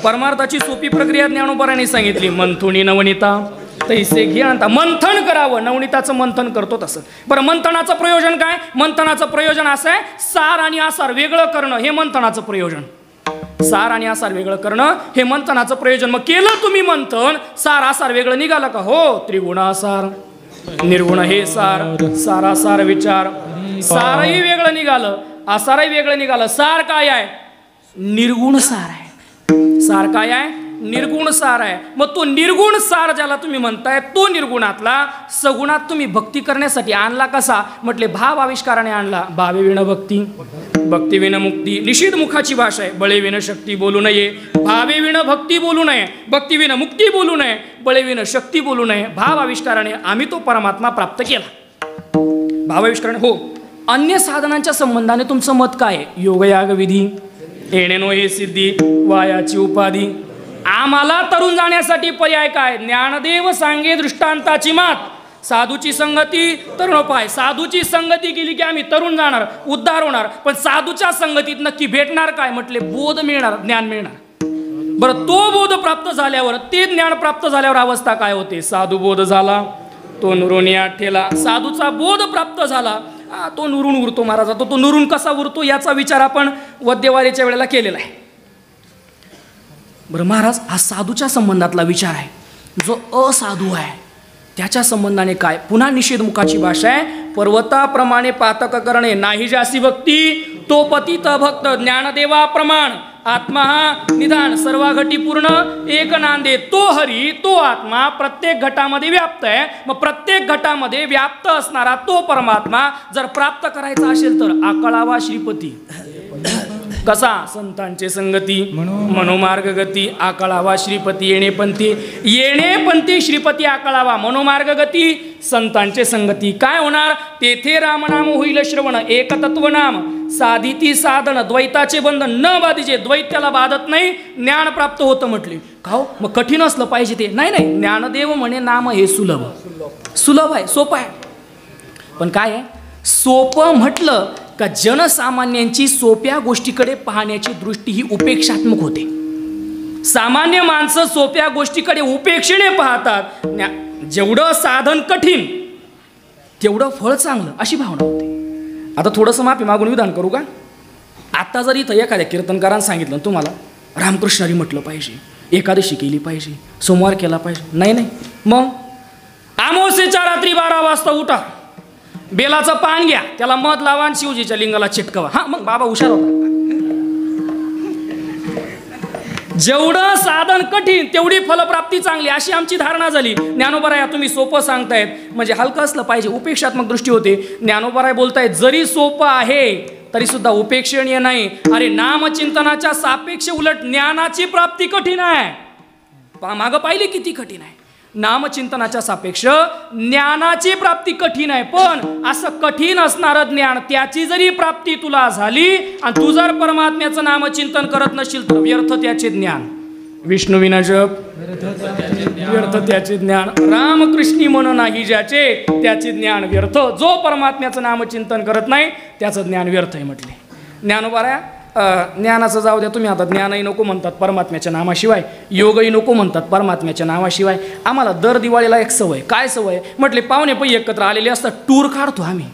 परमार्थाची सोपी प्रक्रिया ज्ञानोबाराने सांगितली. मंथुनी नवनीता तैसे घे आणता. मंथन करावं, नवनीताचं मंथन करतो तसं. बरं, मंथनाचं प्रयोजन काय? मंथनाचं प्रयोजन असं आहे, सार आणि आसार वेगळं करणं हे मंथनाचं प्रयोजन. सार आणि आसार वेगळं करणं हे मंथनाचं प्रयोजन. मग केलं तुम्ही मंथन, सार आसार वेगळं निघालं का? हो, त्रिगुणासार, निर्गुण हे सार, सारासार विचार. सारही वेगळं निघालं, आसारही वेगळं निघालं. सार काय आहे? निर्गुण सार आहे. सार काय आहे? निर्गुण सार आहे. मग तो निर्गुण सार ज्याला तुम्ही म्हणताय तो निर्गुणातला सगुणात तुम्ही भक्ती करण्यासाठी आणला कसा? म्हटले भाव आविष्काराने आणला. भावे विण भक्ती, भक्ती विण मुक्ती. निषेध मुखाची भाषा आहे. बळे विण शक्ती बोलू नये, भावे विण भक्ती बोलू नये, भक्ती विण मुक्ती बोलू नये, बळे विण शक्ती बोलू नये. भाव आविष्काराने आम्ही तो परमात्मा प्राप्त केला. भाव आविष्काराने. हो, अन्य साधनांच्या संबंधाने तुमचं मत काय आहे? योगयाग विधी, येणेनो हे सिद्धी, वायाची उपाधी. आम्हाला तरुण जाण्यासाठी पर्याय काय? ज्ञानदेव सांगे दृष्टांताची मात. साधूची संगती तरुणोपाय. साधूची संगती केली की आम्ही तरुण जाणार, उद्धार होणार. पण साधूच्या संगतीत नक्की भेटणार काय? म्हटले बोध मिळणार, ज्ञान मिळणार. बरं, तो बोध प्राप्त झाल्यावर, ते ज्ञान प्राप्त झाल्यावर अवस्था काय होते? साधू बोध झाला तो नुरून ठेला. साधूचा बोध प्राप्त झाला तो नुरून उरतो महाराज. तो नुरून कसा उरतो याचा विचार आपण वद्यवारीच्या वेळेला केलेला आहे. बरं महाराज, हा साधूच्या संबंधातला विचार आहे. जो असाधू आहे त्याच्या संबंधाने काय? पुन्हा निषेधमुखाची भाषा आहे. पर्वताप्रमाणे पातक करणे, नाही जासी भक्ती तो पतित भक्त. ज्ञानदेवा प्रमाण आत्मा हा निदान, सर्व घटी पूर्ण एक नांदे. तो हरी, तो आत्मा प्रत्येक घटामध्ये व्याप्त आहे. मग प्रत्येक घटामध्ये व्याप्त असणारा तो परमात्मा जर प्राप्त करायचा असेल तर आकळावा श्रीपती. कसा? संतांचे संगती, मनोमार्ग गती, आकळावा श्रीपती. येणे पंथी श्रीपती आकळावा, मनोमार्ग गती, संतांचे संगती. काय होणार? तेथे रामनाम होईल श्रवण, एकतत्व नाम साधिती साधन, द्वैताचे बंधन न बाधीचे. द्वैत्याला बाधत नाही, ज्ञान प्राप्त होतं म्हटले. खाओ, मग कठीण असलं पाहिजे ते? नाही नाही, ज्ञानदेव म्हणे नाम हे सुलभ. सुलभ आहे, सोपं आहे. पण काय आहे? सोपं म्हटलं का जनसामान्यांची सोप्या गोष्टीकडे पाहण्याची दृष्टी ही उपेक्षात्मक होते. सामान्य माणसं सोप्या गोष्टीकडे उपेक्षेने पाहतात. जेवढं साधन कठीण तेवढं फळ चांगलं, अशी भावना होती. आता थोडंसं माफी मागून विधान करू का? आता जर इथं एखाद्या कीर्तनकारानं सांगितलं तुम्हाला रामकृष्णारी म्हटलं पाहिजे, एकादशी केली पाहिजे, सोमवार केला पाहिजे, नाही मग अमावस्येच्या रात्री 12 वाजता उठा, बेलाचं पान घ्या, त्याला मध लावा आणि शिवजीच्या लिंगाला चिटकवा. हा मग बाबा हुशार होता. जेवढं साधन कठीण तेवढी फलप्राप्ती चांगली, अशी आमची धारणा झाली. ज्ञानोबराय तुम्ही सोपं सांगतायत म्हणजे हलकं असलं पाहिजे, उपेक्षात्मक दृष्टी होते. ज्ञानोबराय बोलतायत जरी सोपं आहे तरी सुद्धा उपेक्षणीय नाही. अरे नामचिंतनाच्या सापेक्ष उलट ज्ञानाची प्राप्ती कठीण आहे. मागं पाहिले किती कठीण आहे. नामचिंतनाच्या सापेक्ष ज्ञानाची प्राप्ती कठीण आहे. पण असं कठीण असणारं ज्ञान त्याची जरी प्राप्ती तुला झाली आणि तू जर परमात्म्याचं नामचिंतन करत नशील तर व्यर्थ त्याचे ज्ञान. विष्णू विना जप व्यर्थ त्याचे ज्ञान. रामकृष्णी म्हणून नाही ज्याचे त्याचे ज्ञान व्यर्थ. जो परमात्म्याचं नामचिंतन करत नाही त्याचं ज्ञान व्यर्थ आहे म्हटले ज्ञानोबाराया. ज्ञानाचं जाऊ द्या तुम्ही, आता ज्ञानही नको म्हणतात परमात्म्याच्या नामाशिवाय, योगही नको म्हणतात परमात्म्याच्या नावाशिवाय. आम्हाला दर दिवाळीला एक सवय. काय सवय म्हटले? पाहुणे पै एकत्र आलेले असतात, टूर काढतो आम्ही.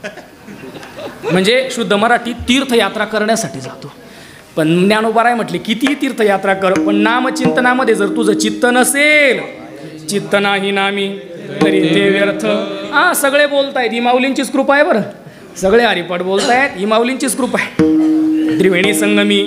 म्हणजे शुद्ध मराठी तीर्थयात्रा करण्यासाठी जातो. पण ज्ञानोबाराय म्हटले किती तीर्थयात्रा कर, पण नामचिंतनामध्ये जर तुझं चित्त नसेल, चित्त नाही नामी तरी ते व्यर्थ. हा सगळे बोलतायत ही माऊलींचीच कृपा आहे बरं, सगळे हरिपाठ बोलतायत ही माऊलींचीच कृपा आहे. त्रिवेणी संगमी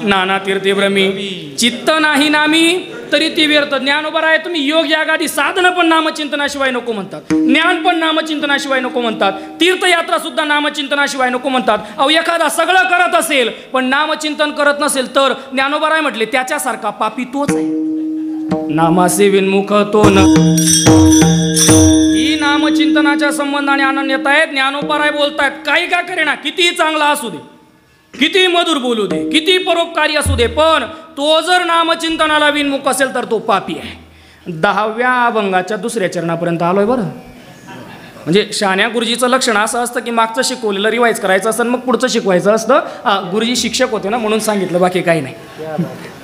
नाना तीर्थे भ्रमी, चित्त नाही नामी तरी ती व्यर्थ. ज्ञानोबराय तुम्ही योग यागादी साधन पण नामचिंतनाशिवाय नको म्हणतात, ज्ञान पण नामचिंतनाशिवाय नको म्हणतात, तीर्थयात्रा सुद्धा नामचिंतनाशिवाय नको म्हणतात. अहो एखादा सगळं करत असेल पण नामचिंतन करत नसेल तर ज्ञानोबराय म्हटले त्याच्यासारखा पापी तोच आहे. नामासे विन्मुख तो न. ही नामचिंतनाच्या संबंधाने अनन्यता आहेत. ज्ञानोबराय बोलतायत काही का करेना, किती चांगला असू दे, किती मधुर बोलू दे, किती परोपकारी असू दे, पण तो जर नामचिंतनाला विन्मुख असेल तर तो पापी आहे. 10व्या अभंगाच्या 2ऱ्या चरणापर्यंत आलोय बरं. म्हणजे शहाण्या गुरुजीचं लक्षण असं असतं की मागचं शिकवलेलं रिवाईज करायचं असतं मग पुढचं शिकवायचं असतं. गुरुजी शिक्षक होते ना म्हणून सांगितलं, बाकी काही नाही.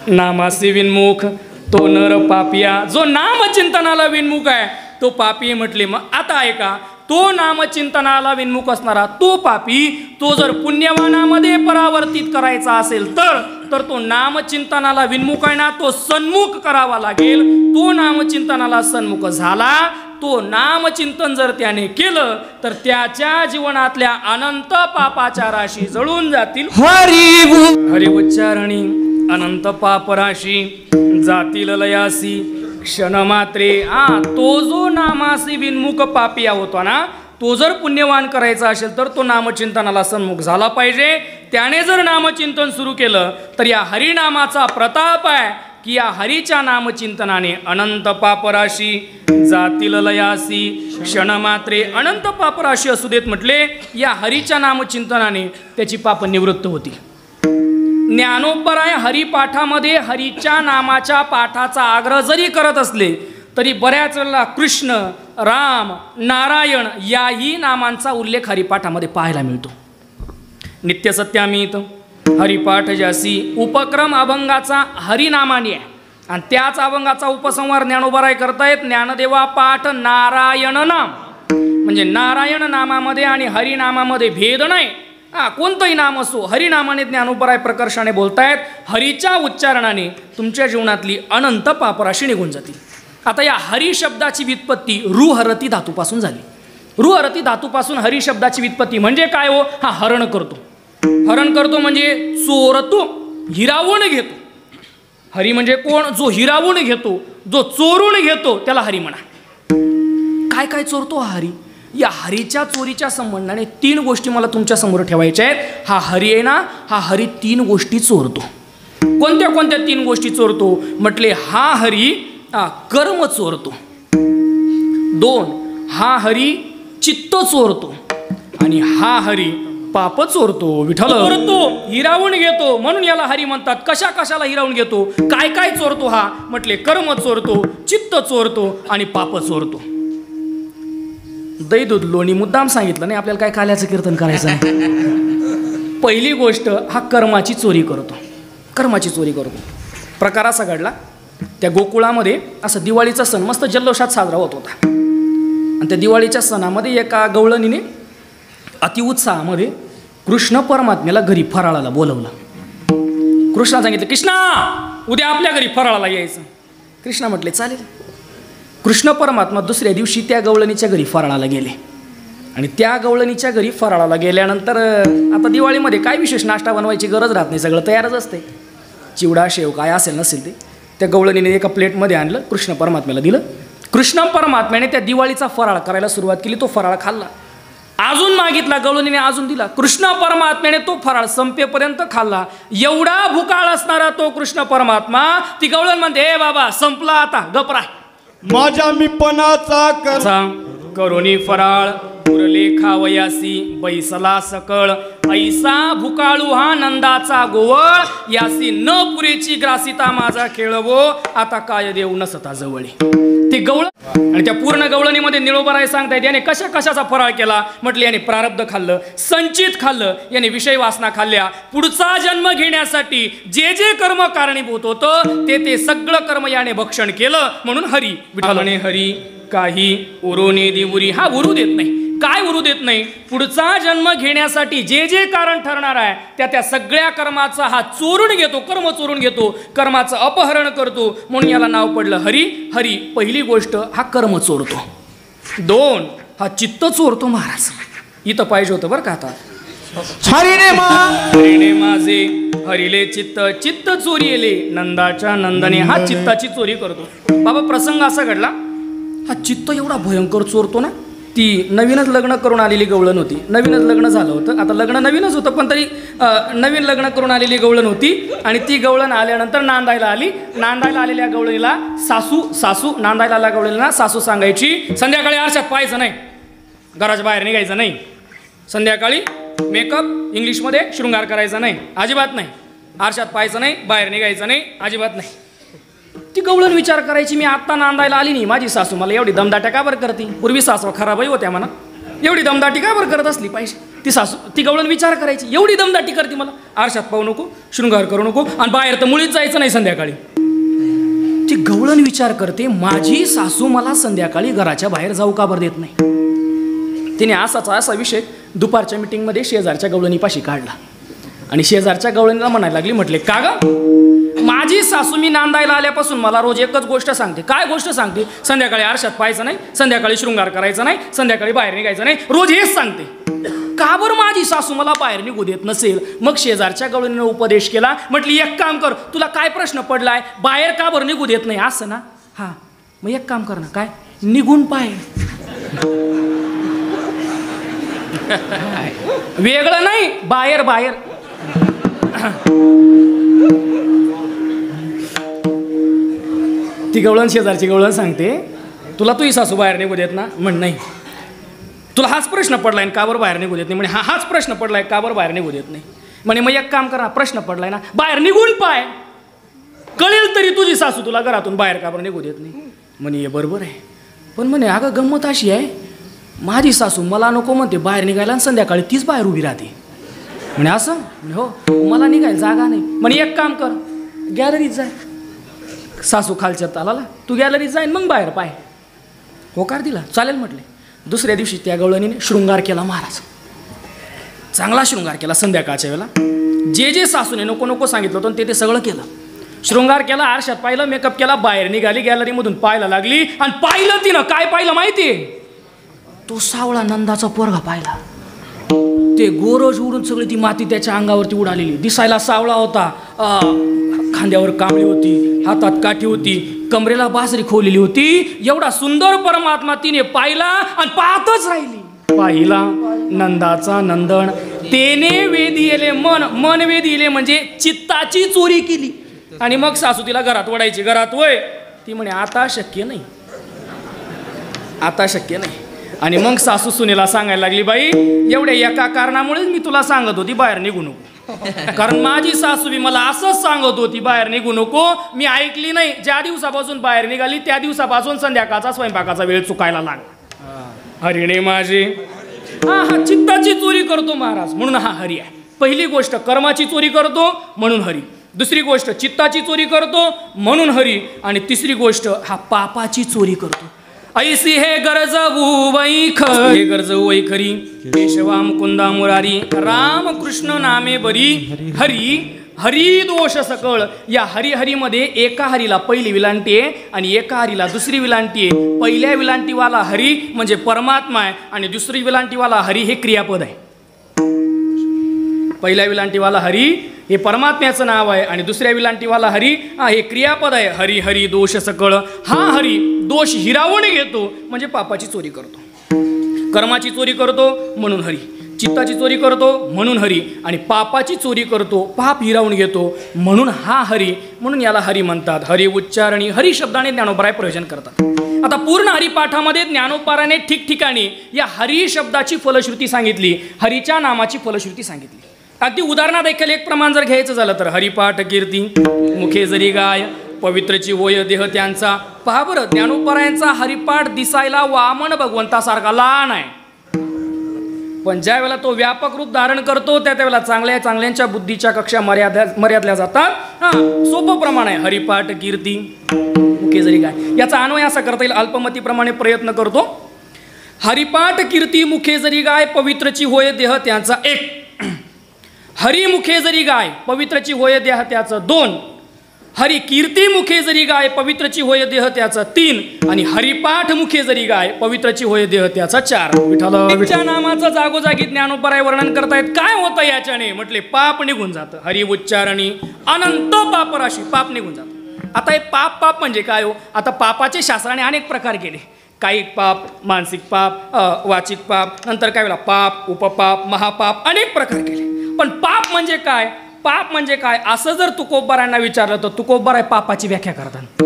नामासे विन्मुख तो नर पापिया. जो नामचिंतनाला विन्मुख आहे तो पापी म्हटले. मग आता ऐका, तो नामचिंतनाला विन्मुख असणारा तो पापी, तो जर पुण्यवानामध्ये परावर्तित करायचा असेल तर तो नामचिंतनाला विन्मुख आहे ना, तो सन्मुख करावा लागेल. तो नामचिंतनाला सन्मुख झाला, तो नामचिंतन जर त्याने केलं तर त्याच्या जीवनातल्या अनंत पापाच्या राशी जळून जातील. हरी उच्चारणी अनंत पाप राशी जातील लयासी क्षण मात्रे. तो जो नामासी विन्मुख पापिया होता ना, तो जर पुण्यवान करायचा असेल तर तो नामचिंतनाला सन्मुख झाला पाहिजे. त्याने जर नामचिंतन सुरू केलं तर या हरिनामाचा प्रताप आहे की या हरीच्या नामचिंतनाने अनंत पापराशी जातील लयासी क्षण मात्रे. अनंत पापराशी असू देत म्हटले, या हरीच्या नामचिंतनाने त्याची पाप निवृत्त होती. ज्ञानोबराय हरिपाठामध्ये हरीच्या नामाच्या पाठाचा आग्रह जरी करत असले तरी बऱ्याच वेळेला कृष्ण, राम, नारायण याही नामांचा उल्लेख हरिपाठामध्ये पाहायला मिळतो. नित्यसत्यामित हरिपाठ जासी उपक्रम अभंगाचा हरिनामाने आहे आणि त्याच अभंगाचा उपसंहार ज्ञानोबराय करतायत. ज्ञानदेवा पाठ नारायण नाम, म्हणजे नारायण नामामध्ये आणि हरिनामामध्ये भेद नाही. कोणतंही नाम असो, हरिनामाने ज्ञानोबराय प्रकर्षाने बोलतायत. हरीच्या उच्चारणाने तुमच्या जीवनातली अनंत पापराशी निघून जातील. आता या हरी शब्दाची व्युत्पत्ती रुहरती धातूपासून झाली. रुहरती धातूपासून हरी शब्दाची व्युत्पत्ती म्हणजे काय हो? हा हरण करतो. हरण करतो म्हणजे चोरतो, हिरावून घेतो. हरी म्हणजे कोण? जो हिरावून घेतो, जो चोरून घेतो त्याला हरी म्हणा. काय काय चोरतो हा हरी? या हरीच्या चोरीच्या संबंधाने 3 गोष्टी मला तुमच्या समोर ठेवायच्या आहेत. हा हरी आहे ना, हा हरी 3 गोष्टी चोरतो. कोणत्या कोणत्या 3 गोष्टी चोरतो म्हटले? हा हरी कर्म चोरतो. 2 हा हरी चित्त चोरतो आणि हा हरी पाप चोरतो. विठ्ठल चोरतो, हिरावून घेतो, म्हणून याला हरी म्हणतात. कशा कशाला हिरावून घेतो? काय काय चोरतो हा म्हटले? कर्म चोरतो, चित्त चोरतो आणि पाप चोरतो. दही दूध लोणी मुद्दाम सांगितलं नाही आपल्याला काय काल्याचं कीर्तन करायचं आहे. पहिली गोष्ट हा कर्माची चोरी करतो. कर्माची चोरी करतो. प्रकार असा घडला, त्या गोकुळामध्ये असं दिवाळीचा सण मस्त जल्लोषात साजरा होत होता. आणि त्या दिवाळीच्या सणामध्ये एका गवळणीने अतिउत्साहामध्ये कृष्ण परमात्म्याला घरी फराळाला बोलवलं. कृष्णा सांगितलं, कृष्णा उद्या आपल्या घरी फराळाला यायचं. कृष्णा म्हटले चालेल. कृष्ण परमात्मा दुसऱ्या दिवशी त्या गवळणीच्या घरी फराळाला गेले. आणि त्या गवळणीच्या घरी फराळाला गेल्यानंतर आता दिवाळीमध्ये काय विशेष नाश्ता बनवायची गरज राहत नाही, सगळं तयारच असते. चिवडा शेव काय असेल नसेल ते त्या गवळणीने एका प्लेटमध्ये आणलं, कृष्ण परमात्म्याला दिलं. कृष्ण परमात्म्याने त्या दिवाळीचा फराळ करायला सुरुवात केली. तो फराळ खाल्ला, अजून मागितला, गवळणीने अजून दिला. कृष्ण परमात्म्याने तो फराळ संपेपर्यंत खाल्ला. एवढा भुकाळ असणारा तो कृष्ण परमात्मा, ती गवळण म्हणते, हे बाबा संपला आता, गपरा माझ्या मिपणाचा करोनी फराळ पुरले खावयासी बैसला सकळ. ऐसा भुकाळू हा नंदाचा गोवळ, यासी न पुरेची ग्रासिता माझा खेळवो, आता काय देऊ नसता जवळी. ते गवळ आणि त्या पूर्ण गवळणीमध्ये निळोबराय सांगतायत, याने कशा कशाचा फराळ केला. म्हटले याने प्रारब्ध खाल्लं, संचित खाल्लं, याने विषय वासना खाल्ल्या. पुढचा जन्म घेण्यासाठी जे जे कर्म कारणीभूत होतं ते सगळं कर्म याने भक्षण केलं. म्हणून हरी विठ्ठलाने हरी काही उरोने दिवुरी, हा उरू देत नाही. काय उरू देत नाही, पुढचा जन्म घेण्यासाठी जे जे कारण ठरणार आहे त्या सगळ्या कर्माचा हा चोरून घेतो, कर्म चोरून घेतो, कर्माचं अपहरण करतो. म्हणून याला नाव पडलं हरी. हरी पहिली गोष्ट हा कर्म चोरतो. 2 हा चित्त चोरतो. महाराज इथं पाहिजे होतं बरं का. आता हरिणे माझे हरिले चित्त, चित्त चोरीले नंदाच्या नंदने, हा चित्ताची चोरी करतो. बाबा प्रसंग असा घडला, हा चित्त एवढा भयंकर चोरतो ना. ती नवीनच लग्न करून आलेली गवळण होती. नवीनच लग्न झालं होतं, आता लग्न नवीनच होतं पण तरी नवीन लग्न करून आलेली गवळण होती. आणि ती गवळण आल्यानंतर नांदायला आली. नांदायला आलेल्या गवळणीला सासू नांदायला आल्या गवळणीला सासू सांगायची, संध्याकाळी आरशात पाहायचं नाही, घराच्या बाहेर निघायचं नाही, संध्याकाळी मेकअप इंग्लिशमध्ये शृंगार करायचा नाही, अजिबात नाही, आरशात पाहायचं नाही, बाहेर निघायचं नाही, अजिबात नाही. ती गवळण विचार करायची, मी आत्ता नांदायला आली नाही, माझी सासू मला एवढी दमदाट्या का बरं करते. पूर्वी सासू खराबही होत्या म्हणा, एवढी दमदाटी का बरं करत असली पाहिजे. ती गवळण विचार करायची, एवढी दमदाटी करते मला, आरशात पाहू नको, शृंगार करू नको, आणि बाहेर तर मुळीच जायचं नाही संध्याकाळी. ती गवळण विचार करते, माझी सासू मला संध्याकाळी घराच्या बाहेर जाऊ का बरं देत नाही. तिने असा विषय दुपारच्या मिटिंगमध्ये शेजारच्या गवळणीपाशी काढला. आणि शेजारच्या गवळणीला म्हणायला लागली, म्हटले का ग, माझी सासू मी नांदायला आल्यापासून मला रोज एकच गोष्ट सांगते. काय गोष्ट सांगते, संध्याकाळी आरशात पाहायचं नाही, संध्याकाळी शृंगार करायचा नाही, संध्याकाळी बाहेर निघायचं नाही, रोज हेच सांगते. का बरं माझी सासू मला बाहेर निघू देत नसेल. मग शेजारच्या गवळणीने उपदेश केला, म्हटली एक काम कर, तुला काय प्रश्न पडलाय, बाहेर का बरं निघू देत नाही असं ना, हा मग एक काम कर ना, काय निघून पाय. वेगळं नाही, बाहेर बाहेर. ती गवळण शेजारची गवळण सांगते, तुला तुझी सासू बाहेर निघू देत ना. म्हण नाही. तुला हाच प्रश्न पडलाय का बरं बाहेर निघू देत नाही. म्हणे हाच प्रश्न पडलाय का बरं बाहेर निघू देत नाही. म्हणे मग एक काम करा, प्रश्न पडलाय ना, बाहेर निघून पाय, कळेल तरी तुझी सासू तुला घरातून बाहेर का बरं निघू देत नाही. म्हणे हे बरोबर आहे, पण म्हणे अगं गंमत अशी आहे, माझी सासू मला नको म्हणते बाहेर निघायला, आणि संध्याकाळी तीच बाहेर उभी राहते. म्हणे असं. हो, मला निघायला जागा नाही. म्हणे एक काम कर, गॅलरीत जाय, सासू खालच्या तालाला, तू गॅलरीत जाईन मग बाहेर पाय. होकार दिला, चालेल म्हटले. दुसऱ्या दिवशी त्या गवळणीने शृंगार केला. महाराज चांगला शृंगार केला. संध्याकाळच्या वेळेला जे जे सासूने नको नको सांगितलं होतं ते सगळं केलं. शृंगार केला, आरशात पाहिलं, मेकअप केला, बाहेर निघाली, गॅलरीमधून पाहायला लागली. आणि पाहिलं तिनं, काय पाहिलं माहितीये, तो सावळा नंदाचा पोरगा पाहिला. ते गोरज उडून सगळी ती माती त्याच्या अंगावरती उडालेली, दिसायला सावळा होता, खांद्यावर कांबळी होती, हातात काठी होती, कमरेला बासरी खोवलेली होती. एवढा सुंदर परमात्मा तिने पाहिला आणि पाहतच राहिली. पाहिला नंदाचा नंदन, तेने वेदिले मन वेदिले म्हणजे चित्ताची चोरी केली. आणि मग सासू तिला घरात ओढायची, घरात वय. ती म्हणे आता शक्य नाही, आता शक्य नाही. आणि मग सासू सुनेला सांगायला लागली, बाई एवढ्या एका कारणामुळेच मी तुला सांगत होती बाहेर निघू नको, कारण माझी सासू बी मला असंच सांगत होती बाहेर निघू नको. मी ऐकली नाही. ज्या दिवसापासून बाहेर निघाली त्या दिवसापासून संध्याकाळचा स्वयंपाकाचा वेळ चुकायला लागला. हरिणे माझे, हा चित्ताची चोरी करतो महाराज, म्हणून हा हरी आहे. पहिली गोष्ट कर्माची चोरी करतो म्हणून हरी. दुसरी गोष्ट चित्ताची चोरी करतो म्हणून हरी. आणि तिसरी गोष्ट हा पापाची चोरी करतो. ऐसी हे गरजवू वैख हे गरजवू वैखरी केशवा मुकुंदा मुरारी राम कृष्ण नामे बरी हरी हरी दोष सकळ. या हरिहरीमध्ये एका हरीला पहिली विलांटी आहे आणि एका हरीला दुसरी विलांटी आहे. पहिल्या विलांटीवाला हरी म्हणजे परमात्मा आहे आणि दुसरी विलांटीवाला हरी हे क्रियापद आहे. पहिल्या विलांटीवाला हरी हे परमात्म्याचं नाव आहे आणि दुसऱ्या विलांटीवाला हरी हे क्रियापद आहे. हरी हरी दोष सकळ. हा हरी दोष हिरावून घेतो म्हणजे पापाची चोरी करतो, कर्माची चोरी करतो म्हणून हरी, चित्ताची चोरी करतो म्हणून हरी आणि पापाची चोरी करतो, पाप हिरावून घेतो म्हणून हा हरी. म्हणून याला हरी म्हणतात. हरी उच्चारणी हरी शब्दाने ज्ञानोबराय प्रयोजन करतात. आता पूर्ण हरिपाठामध्ये ज्ञानोबाराने ठिकठिकाणी या हरी शब्दाची फलश्रुती सांगितली, हरीच्या नामाची फलश्रुती सांगितली. अगदी उदाहरणा देखील एक प्रमाण जर घ्यायचं झालं तर हरिपाठ कीर्ती मुखे जरी गाय पवित्रची होय देह त्यांचा. पहा बरं, ज्ञानोबारायांचा हरिपाठ दिसायला वामन भगवंतासारखा लहान आहे, पण ज्या वेळेला तो व्यापक रूप धारण करतो त्यावेळेला चांगल्यांच्या बुद्धीच्या कक्षा मर्यादल्या जातात. सोपं प्रमाण आहे हरिपाठ कीर्ती मुखे जरी गाय. याचा अन्वय असा करता येईल, अल्पमतीप्रमाणे प्रयत्न करतो. हरिपाठ कीर्ती मुखे जरी गाय पवित्रची होय देह त्यांचा एक. हरी मुखे जरी गाय पवित्रची होय देह त्याचं दोन. हरी कीर्ती मुखे जरी गाय पवित्रची होय देह त्याचा तीन. आणि हरिपाठ मुखे जरी गाय पवित्रची होय देह त्याचा चार. विठ्ठल नामाचं जागोजागी ज्ञानोबराय वर्णन करतायत. काय होतं याच्याने म्हटले पाप निघून जातं. हरी उच्चारणी अनंत पापराशी पाप निघून जातं. आता हे पाप म्हणजे काय हो? आता पापाचे शास्त्राने अनेक प्रकार केले. कायिक पाप, मानसिक पाप, वाचिक पाप, नंतर काय वेळा पाप, उपपाप, महापाप, अनेक प्रकार केले. पण पाप म्हणजे काय, पाप म्हणजे काय असं जर तुकोबारांना विचारलं तर तुकोबाराय पापाची व्याख्या करतात.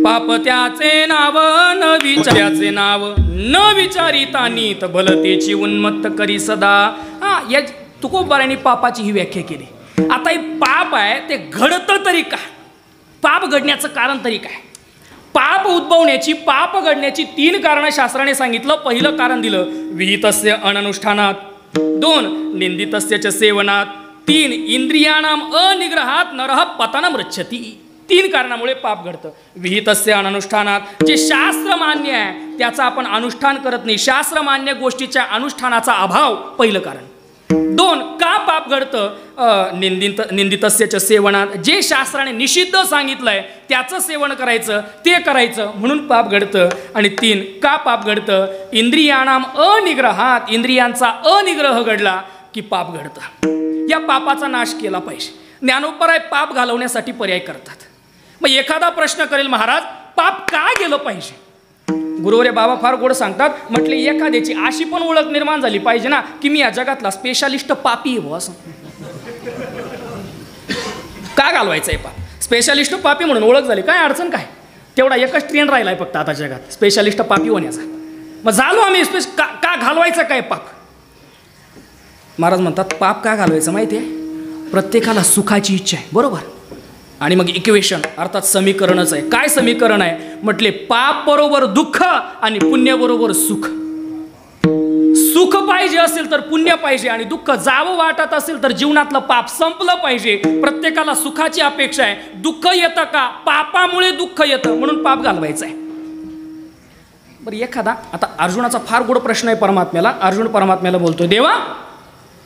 पाप त्याचे नाव न विचाराचे नाव न विचारिता नीत भलतेची उन्मत्त करी सदा. या तुकोबारांनी पापाची ही व्याख्या केली. आता हे पाप आहे ते घडतं तरी का, पाप घडण्याचं कारण तरी काय. पाप उद्भवण्याची पाप घडण्याची तीन कारणं शास्त्राने सांगितलं. पहिलं कारण दिलं विहितस्य अननुष्ठानात, दोन निंदितस्य च सेवनात, तीन इंद्रियाणाम अनिग्रहात नरह पतनम रच्छति. तीन कारणामुळे पाप घडतं. विहितस्य अननुष्ठानात, जे शास्त्र मान्य आहे त्याचा आपण अनुष्ठान करत नाही, शास्त्र मान्य गोष्टीच्या अनुष्ठानाचा अभाव पहिलं कारण. दोन, का पाप घडतं निंदितस्य च सेवनात, जे शास्त्राने निषिद्ध सांगितलंय त्याचं सेवन करायचं ते करायचं म्हणून पाप घडतं. आणि तीन, का पाप घडतं इंद्रियाणाम अनिग्रहात, इंद्रियांचा अनिग्रह घडला की पाप घडतं. या पापाचा नाश केला पाहिजे. ज्ञानोबराय पाप घालवण्यासाठी पर्याय करतात. मग एखादा प्रश्न करेल महाराज पाप का गेलं पाहिजे. गुरुवरे बाबा फार गोड सांगतात. म्हटले एखाद्याची अशी पण ओळख निर्माण झाली पाहिजे ना की मी या जगातला स्पेशालिस्ट पापी आहे असं. का घालवायचं आहे पाप, स्पेशालिस्ट पापी म्हणून ओळख झाली, काय अडचण काय. तेवढा एकच ट्रेंड राहिलाय फक्त आता जगात स्पेशालिस्ट पापी होण्याचा. मग झालो आम्ही का घालवायचं काय पाप. महाराज म्हणतात पाप का घालवायचं माहिती आहे, प्रत्येकाला सुखाची इच्छा आहे बरोबर. आणि मग इक्वेशन अर्थात समीकरणच आहे. काय समीकरण आहे म्हटले पाप बरोबर दुःख आणि पुण्य बरोबर सुख. सुख पाहिजे असेल तर पुण्य पाहिजे आणि दुःख जावं वाटत असेल तर जीवनातलं पाप संपलं पाहिजे. प्रत्येकाला सुखाची अपेक्षा आहे. दुःख येतं का, पापामुळे दुःख येतं म्हणून पाप घालवायचं आहे. बरं एखादा आता अर्जुनाचा फार गोड प्रश्न आहे परमात्म्याला. अर्जुन परमात्म्याला बोलतो देवा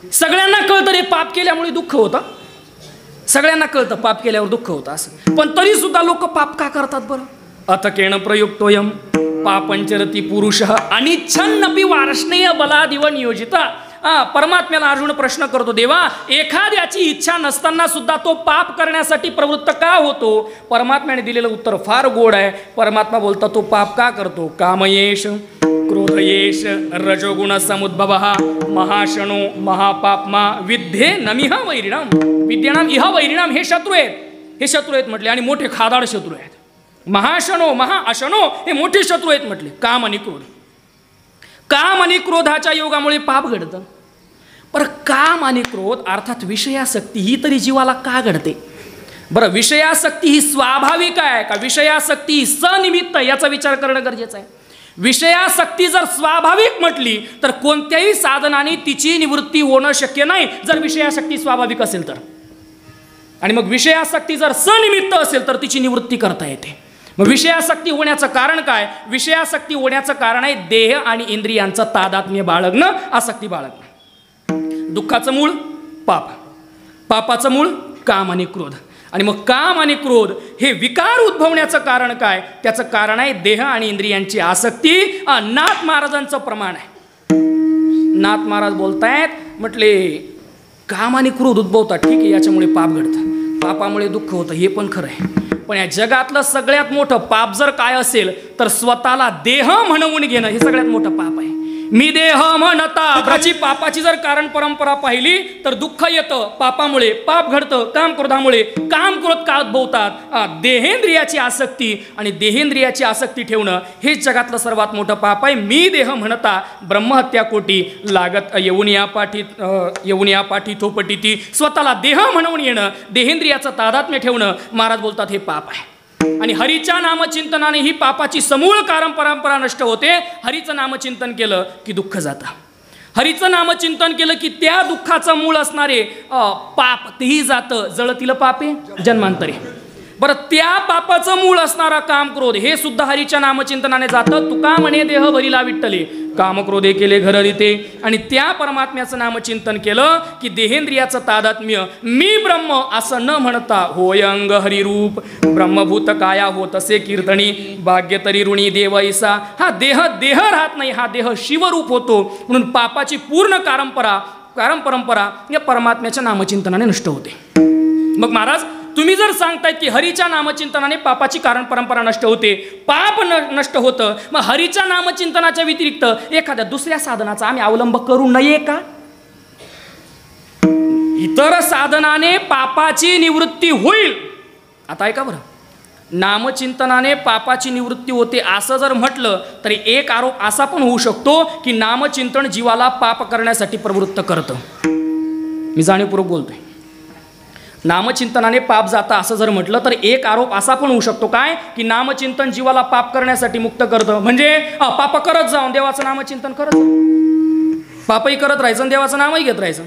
सगळ्यांना कळतं रे पाप केल्यामुळे दुःख होतं, सगळ्यांना कळतं पाप केल्यावर दुःख होतं असं, पण तरी सुद्धा लोक पाप का करतात बरं. अथकेण प्रयुक्तोयम पापंचरती पुरुष अनिच्छन्नपि वार्ष्णेय बलादिव नियोजित. परमात्म्याला अर्जुन प्रश्न करतो देवा एखाद्याची इच्छा नसताना सुद्धा तो पाप करण्यासाठी प्रवृत्त का होतो. परमात्म्याने दिलेलं उत्तर फार गोड आहे. परमात्मा बोलता तो पाप का करतो. कामयेश क्रोधयेश रजोगुण समुद्भव महाशनो महापापमा विद्ये नमिह वैरिणाम. विद्येनाम इह वैरिणाम हे शत्रू आहेत, हे शत्रू आहेत म्हटले आणि मोठे खादाड शत्रू आहेत. महाशनो महाअशनो हे मोठे शत्रू आहेत म्हटले. काम आणि क्रोध, काम आणि क्रोधाच्या योगामुळे पाप घडतं. पर काम आणि क्रोध अर्थात विषयासक्ती ही तरी जीवाला का घडते बरं. विषयासक्ती ही स्वाभाविक आहे का विषयासक्ती ही सनिमित्त याचा विचार करणं गरजेचं आहे. विषयासक्ती जर स्वाभाविक म्हटली तर कोणत्याही साधनाने तिची निवृत्ती होणं शक्य नाही जर विषयासक्ती स्वाभाविक असेल तर. आणि मग विषयासक्ती जर सनिमित्त असेल तर तिची निवृत्ती करता येते. मग विषयासक्ती होण्याचं कारण काय? विषयासक्ती होण्याचं कारण आहे देह आणि इंद्रियांचं तादात्म्य बाळगणं, आसक्ती बाळगणं. दुःखाचं मूळ पाप, पापाचं मूळ काम आणि क्रोध. आणि मग काम आणि क्रोध हे विकार उद्भवण्याचं कारण काय? त्याचं कारण आहे देह आणि इंद्रियांची आसक्ती. नाथ महाराजांचं प्रमाण आहे. नाथ महाराज बोलतायत, म्हटले काम आणि क्रोध उद्भवतात, ठीक आहे, याच्यामुळे पाप घडतं, पापामुळे दुःख होतं, हे पण खरं आहे. पण या जगातलं सगळ्यात मोठं पाप जर काय असेल तर स्वतःला देह म्हणवून घेणं हे सगळ्यात मोठं पाप आहे. मी देह म्हणता त्याची पापाची जर कारण परंपरा पाहिली तर दुःख येतं पापामुळे, पाप घडतं काम क्रोधामुळे. काम क्रोध का उद्भवतात? देहेंद्रियाची आसक्ती, आणि देहेंद्रियाची आसक्ती ठेवणं हे जगातलं सर्वात मोठं पाप आहे. मी देह म्हणता ब्रह्महत्या कोटी लागत येऊन या पाठी थोपटी ती. स्वतःला देह म्हणून येणं, देहेंद्रियाचं तादात्म्य ठेवणं, महाराज बोलतात हे पाप आहे. आणि हरीच्या नामचिंतनाने ही पापाची समूळ कारण परंपरा नष्ट होते. हरीचं नामचिंतन केलं की दुःख जातं. हरीचं नामचिंतन केलं की त्या दुःखाचं मूळ असणारे पाप तेही जातं. जळतील पापे जन्मांतरे. बरं, त्या पापाचं मूळ असणारा काम क्रोध हे सुद्धा हरीच्या नामचिंतनाने जातं. तुका म्हणे देह भरिला विठ्ठले, काम क्रोधे केले घर रीते. आणि त्या परमात्म्याचं नामचिंतन केलं की देहेंद्रियाचं तादात्म्य, मी ब्रह्म असं न म्हणता होय अंग हरिरूप ब्रह्मभूत काया होत असे कीर्तनी भाग्य तरी ऋणी देव ऐसा. हा देह राहत नाही, हा देह शिवरूप होतो. म्हणून पापाची पूर्ण परंपरा या परमात्म्याच्या नामचिंतनाने नष्ट होते. मग महाराज तुम्ही जर सांगतायत की हरीच्या नामचिंतनाने पापाची कारण परंपरा नष्ट होते, पाप नष्ट होतं, मग हरीच्या नामचिंतनाच्या व्यतिरिक्त एखाद्या दुसऱ्या साधनाचा आम्ही अवलंब करू नये का? इतर साधनाने पापाची निवृत्ती होईल. आता ऐका बरं, नामचिंतनाने पापाची निवृत्ती होते असं जर म्हटलं तरी एक आरोप असा पण होऊ शकतो की नामचिंतन जीवाला पाप करण्यासाठी प्रवृत्त करतं. मी जाणीवपूर्वक बोलतोय. नामचिंतनाने पाप जाता असं जर म्हटलं तर एक आरोप असा पण होऊ शकतो काय की नामचिंतन जीवाला पाप करण्यासाठी मुक्त करतं. म्हणजे पाप करत जाऊन देवाचं नामचिंतन करत जाऊ, पापही करत राहायचं आणि देवाचं नामही घेत राहायचं.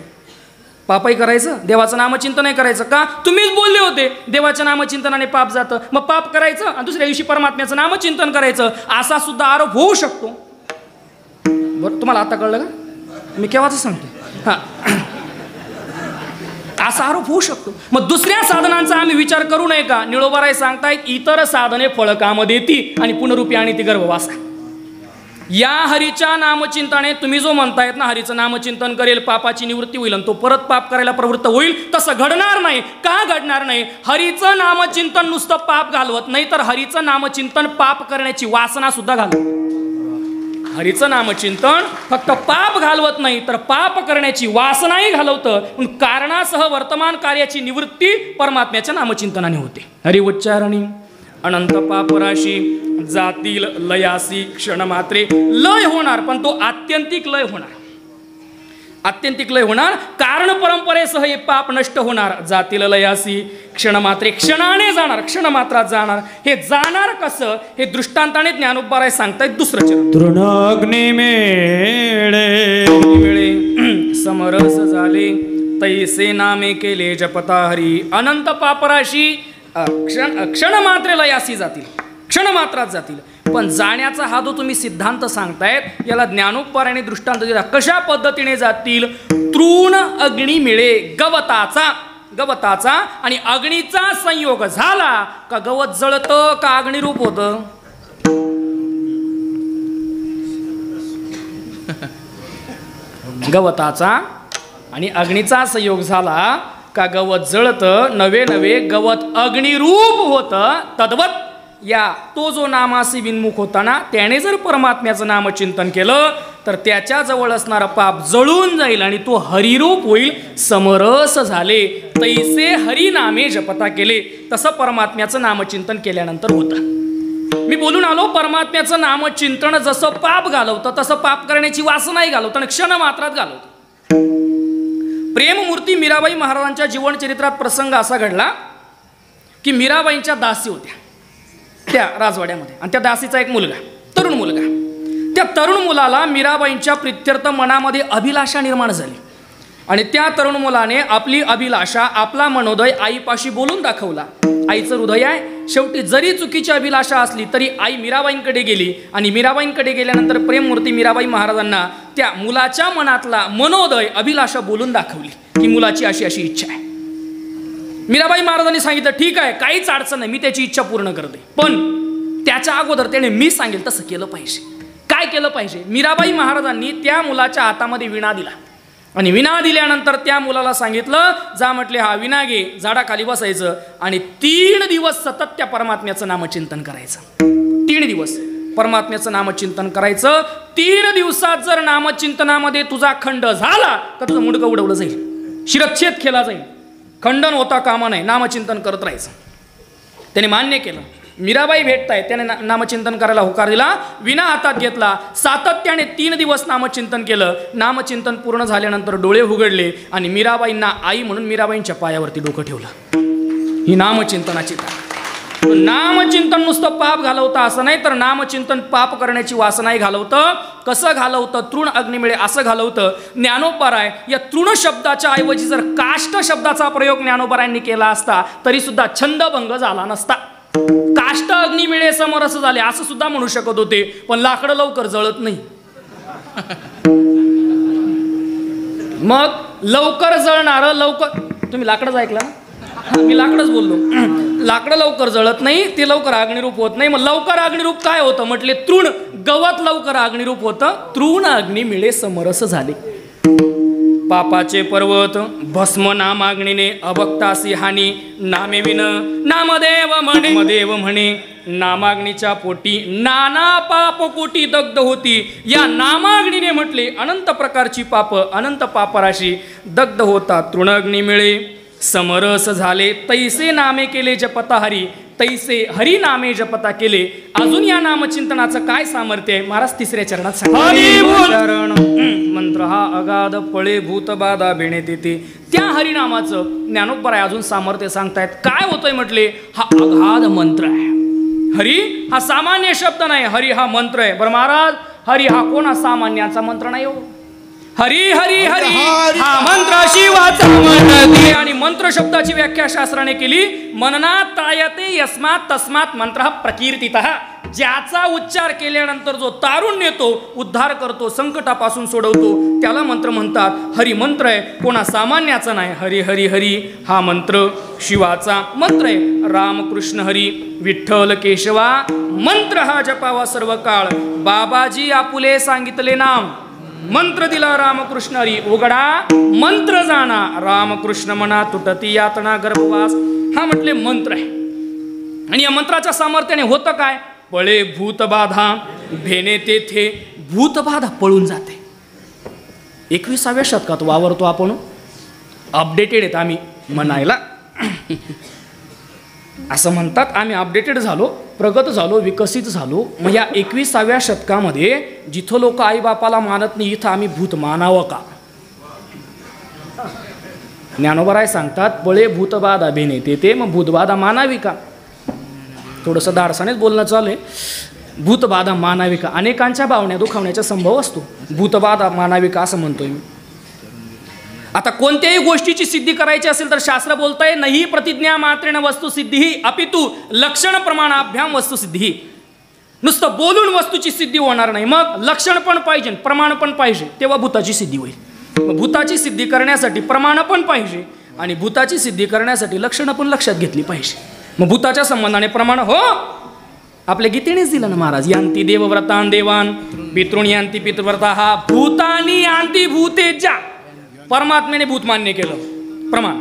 पापही करायचं, देवाचं नामचिंतनही करायचं. का? तुम्हीच बोलले होते देवाच्या नामचिंतनाने पाप जातं, मग पाप करायचं आणि दुसऱ्या दिवशी परमात्म्याचं नामचिंतन करायचं, असा सुद्धा आरोप होऊ शकतो. बरं, तुम्हाला आता कळलं का? मी केव्हाच सांगतो. हां, असा आरोप होऊ शकतो. मग दुसऱ्या साधनांचा आम्ही विचार करू नये का? निळोबाराय सांगतायत इतर साधने फळ काम देती आणि पुनरुपी आणि ती गर्भवासा. या हरीच्या नामचिंतनाने तुम्ही जो म्हणतायत ना हरीचं नामचिंतन करेल पापाची निवृत्ती होईल आणि तो परत पाप करायला प्रवृत्त होईल, तसं घडणार नाही. का घडणार नाही? हरीचं नामचिंतन नुसतं पाप घालवत नाही तर हरीचं नामचिंतन पाप करण्याची वासना सुद्धा घालवत. हरीचं नामचिंतन फक्त पाप घालवत नाही तर पाप करण्याची वासनाही घालवतं. कारणासह वर्तमान कार्याची निवृत्ती परमात्म्याच्या नामचिंतनाने होते. हरी उच्चारणी अनंत पापराशी जातील लयासी क्षण मात्रे. लय होणार पण तो आत्यंतिक लय होणार. आत्यंतिक लय होणार. कारण परंपरेसह हे पाप नष्ट होणार. जातील लयासी क्षण मात्रे. क्षणाने जाणार, क्षण मात्रात जाणार. हे जाणार कसं हे दृष्टांताने ज्ञानोबाराय सांगतायत. दुसरं चरण तृणाग्नी मेळे समरस झाले तैसे नामे केले जपता हरी. अनंत पापराशी क्षण मात्रे लयासी जातील, क्षण मात्रात जातील. पण जाण्याचा हा जो तुम्ही सिद्धांत सांगतायत याला ज्ञानोबारायने दृष्टांत दिला. कशा पद्धतीने जातील? तृण अग्नी मिळे गवताचा आणि अग्नीचा संयोग झाला का गवत जळतं का अग्निरूप होतं? गवताचा आणि अग्नीचा संयोग झाला का गवत जळतं, नवे नवे गवत अग्निरूप होतं. तद्वत या तो जो नामासी विन्मुख होता ना त्याने जर परमात्म्याचं नामचिंतन केलं तर त्याच्या जवळ असणारा पाप जळून जाईल आणि तो हरिरूप होईल. समरस झाले तैसे हरिनामे जपता केले. तसं परमात्म्याचं नामचिंतन केल्यानंतर होतं. मी बोलून आलो परमात्म्याचं नामचिंतन जसं पाप घालवतं तसं पाप करण्याची वासनाही घालवतं आणि क्षण मात्रात घालवतं. प्रेममूर्ती मीराबाई महाराजांच्या जीवनचरित्रात प्रसंग असा घडला की मीराबाईंच्या दासी होत्या त्या राजवाड्यामध्ये आणि त्या दासीचा एक मुलगा, तरुण मुलगा. त्या तरुण मुलाला मीराबाईंच्या प्रित्यर्थ मनामध्ये अभिलाषा निर्माण झाली आणि त्या तरुण मुलाने आपली अभिलाषा, आपला मनोदय आईपाशी बोलून दाखवला. आईचं हृदय आहे. शेवटी जरी चुकीची अभिलाषा असली तरी आई मीराबाईंकडे गेली आणि मीराबाईंकडे गेल्यानंतर प्रेममूर्ती मीराबाई महाराजांना त्या मुलाच्या मनातला मनोदय, अभिलाषा बोलून दाखवली की मुलाची अशी अशी इच्छा आहे. मीराबाई महाराजांनी सांगितलं ठीक आहे, काहीच अडचण नाही, मी त्याची इच्छा पूर्ण करते. पण त्याच्या अगोदर त्याने मी सांगेल तसं केलं पाहिजे. काय केलं पाहिजे? मीराबाई महाराजांनी त्या मुलाच्या हातामध्ये विणा दिला आणि विणा दिल्यानंतर त्या मुलाला सांगितलं, जा म्हटले हा विणा घे, झाडाखाली बसायचं आणि 3 दिवस सतत त्या परमात्म्याचं नामचिंतन करायचं. 3 दिवस परमात्म्याचं नामचिंतन करायचं. 3 दिवसात जर नामचिंतनामध्ये तुझा खंड झाला तर तुझं मुंडकं उडवलं जाईल, शिरच्छेद केला जाईल. खंडन होता कामा नाही, नामचिंतन करत राहायचं. त्याने मान्य केलं. मीराबाई भेटतायत, त्याने नामचिंतन करायला होकार दिला, विना हातात घेतला. सातत्याने 3 दिवस नामचिंतन केलं. नामचिंतन पूर्ण झाल्यानंतर डोळे उघडले आणि मीराबाईंना आई म्हणून मीराबाईंच्या पायावरती डोकं ठेवलं. ही नामचिंतनाची ताकद. नामचिंतन नुसतं पाप घालवतं असं नाही, तर नामचिंतन पाप करण्याची वासनाही घालवतं. कसं घालवतं? तृण अग्निमिळे असं घालवतं. ज्ञानोबराय या तृण शब्दाच्या ऐवजी जर काष्ट शब्दाचा प्रयोग ज्ञानोबरायांनी केला असता तरी सुद्धा छंदभंग झाला नसता. काष्ट अग्निमिळे समरस झाले असं सुद्धा म्हणू शकत होते, पण लाकडं लवकर जळत नाही. मग लवकर जळणारं, लवकर, तुम्ही लाकडंच ऐकलं ना? मी लाकडच बोललो. लाकडं लवकर जळत नाही, ते लवकर अग्निरूप होत नाही. मग लवकर अग्निरूप काय होतं म्हटले? तृण. गवत लवकर अग्निरूप होतं. तृण अग्निमिळे समरस झाले. पापाचे पर्वत भस्म नामाग्नीने अभक्तासी हानी. नामेविन नामदेव म्हणे. नामाग्नीच्या पोटी नाना पाप कोटी दग्ध होती. या नामाग्नीने म्हटले अनंत प्रकारची पाप, अनंत पापराशी दग्ध होता. तृणाग्नी मिळे समरस झाले. तैसे नामे केले जपता हरी. तैसे हरी नामे जपता केले. अजून या नामचिंतनाचं काय सामर्थ्य आहे? महाराज 3ऱ्या चरणात सांगितलं. मंत्र हा अगाध पळे भूत बाधा भेणे तेथे. त्या हरिनामाचं ज्ञानोबराय अजून सामर्थ्य सांगतायत. काय होतंय म्हटले? हा अगाध मंत्र आहे. हरी हा सामान्य शब्द नाही, हरी हा मंत्र आहे. बरं महाराज, हरी हा कोणा सामान्याचा मंत्र नाही हो. हरी हरी हरी हा मंत्र शिवाचा मंत्र. आणि मंत्र शब्दाची व्याख्या शास्त्राने केली. मननात तायते यस्मात तस्मात मंत्र प्रकीर्तितः. ज्याचा उच्चार केल्यानंतर जो तारुण्य येतो, उद्धार करतो, संकटापासून सोडवतो, त्याला मंत्र म्हणतात. हरी मंत्र आहे, कोणा सामान्याचा नाही. हरी हरी हरी हा मंत्र शिवाचा मंत्र आहे. रामकृष्ण हरी विठ्ठल केशवा मंत्र हा जपावा सर्व काळ. बाबाजी आपुले सांगितले नाम, मंत्र दिला रामकृष्ण हरी. उघडा मंत्र जाणा, रामकृष्ण मना तुटती यातना गर्भवास. हा म्हटले मंत्र आहे. आणि या मंत्राच्या सामर्थ्याने होतं काय? पळे भूतबाधा भेने तेथे. भूतबाधा पळून जाते. 21व्या शतकात वावरतो आपण. अपडेटेड आहेत आम्ही म्हणायला. असं म्हणतात आम्ही अपडेटेड झालो, प्रगत झालो, विकसित झालो. मग या 21व्या शतकामध्ये जिथं लोक आईबापाला मानत नाही, इथं आम्ही भूत मानावं का? ज्ञानोबराय सांगतात बळे भूतबाधा भेने तेथे. मग भूतबाधा मानावी का? थोडंसं धाडसानेच बोलणं चालू आहे. भूतबाधा मानावी का? अनेकांच्या भावना दुखावण्याचा संभव असतो. भूतबाधा मानावी का असं म्हणतोय मी. आता कोणत्याही गोष्टीची सिद्धी करायची असेल तर शास्त्र बोलतंय नाही प्रतिज्ञा मात्रेण वस्तुसिद्धी अपितु लक्षण प्रमाणाभ्याम वस्तुसिद्धी. नुसतं बोलून वस्तूची सिद्धी होणार नाही, मग लक्षण पण पाहिजे, प्रमाण पण पाहिजे, तेव्हा भूताची सिद्धी होईल. मग भूताची सिद्धी करण्यासाठी प्रमाण पण पाहिजे आणि भूताची सिद्धी करण्यासाठी लक्षणं पण लक्षात घेतली पाहिजे. मग भूताच्या संबंधाने प्रमाण हो आपल्या गीतेनेच दिलं ना महाराज. यांती देवव्रतान देवान पितृण यांती पितृव्रता. हा भूतानी यांती भूतेजा. परमात्म्याने भूत मान्य केलं प्रमाण.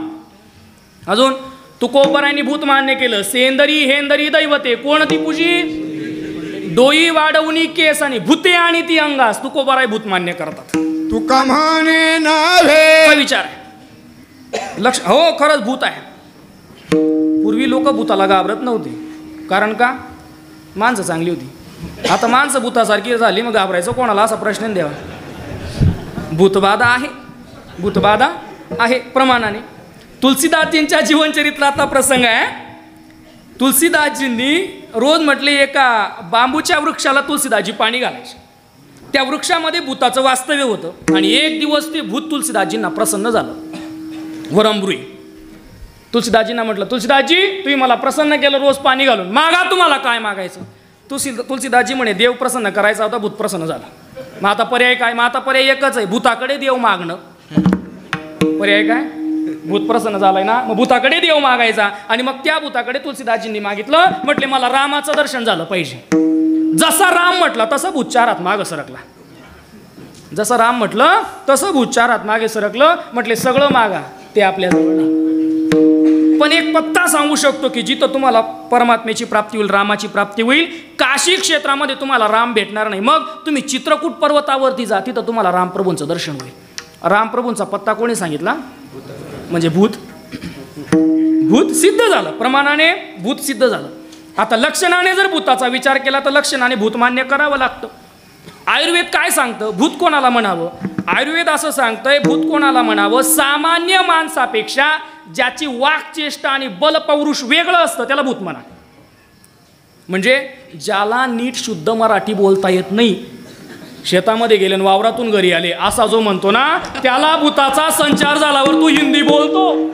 अजून तुकोबरायांनी भूत मान्य केलं. सेंदरी हेंदरी दैवते. कोण ती पूजी? डोई वाढवणी केस आणि भूते आणि ती अंगास. तुकोबराय भूत मान्य करतात. तुका म्हणे नव्हे विचार लक्ष. हो खरंच भूत आहे. पूर्वी लोक भूताला घाबरत नव्हते. कारण का? माणसं चांगली होती. आता माणसं भूतासारखी झाली, मग घाबरायचं कोणाला असा प्रश्न द्यावा. भूतबाधा आहे, भूतबाधा आहे प्रमाणाने. तुलसीदासजींच्या जीवनचरित्रातला प्रसंग आहे. तुलसीदासजींनी रोज म्हटले एका बांबूच्या वृक्षाला तुलसीदासजी पाणी घालायचे. त्या वृक्षामध्ये भूताचं वास्तव्य होतं आणि एक दिवस ते भूत तुलसीदासजींना प्रसन्न झालं. वरंब्रुई तुलसीदासजींना म्हटलं, तुलसीदासजी तुम्ही मला प्रसन्न केलं रोज पाणी घालून, मागा तुम्हाला काय मागायचं. तुलसीदासजी म्हणे देव प्रसन्न करायचा होता, भूत प्रसन्न झाला. मग आता पर्याय काय? मग आता पर्याय एकच आहे, भूताकडे देव मागणं. पर्याय काय? भूत प्रसन्न झालाय ना, मग भूताकडे देव मागायचा. आणि मग त्या भूताकडे तुलसीदासजींनी मागितलं, म्हटले मला रामाचं दर्शन झालं पाहिजे. जसा राम म्हटला तसं भूत 4 हात मागे सरकला. जसं राम म्हटलं तसं भूत 4 हात मागे सरकलं. म्हटले सगळं मागा, ते आपल्याजवळ नाही. पण एक पत्ता सांगू शकतो की जिथं तुम्हाला परमात्म्याची प्राप्ती होईल, रामाची प्राप्ती होईल. काशी क्षेत्रामध्ये तुम्हाला राम भेटणार नाही. मग तुम्ही चित्रकूट पर्वतावरती जा, तिथं तुम्हाला रामप्रभूंचं दर्शन होईल. रामप्रभूंचा पत्ता कोणी सांगितला? म्हणजे भूत सिद्ध झालं, प्रमाणाने भूत सिद्ध झालं. आता लक्षणाने जर भूताचा विचार केला तर लक्षणाने भूत मान्य करावं लागतं. आयुर्वेद काय सांगतं? भूत कोणाला म्हणावं? आयुर्वेद असं सांगतंय, भूत कोणाला म्हणावं? सामान्य माणसापेक्षा ज्याची वाक्चेष्टा आणि बलपौरुष वेगळं असतं त्याला भूत म्हणा. म्हणजे ज्याला नीट शुद्ध मराठी बोलता येत नाही, शेतामध्ये गेले आणि वावरातून घरी आले असा जो म्हणतो ना, त्याला भूताचा संचार झाल्यावर तू हिंदी बोलतो.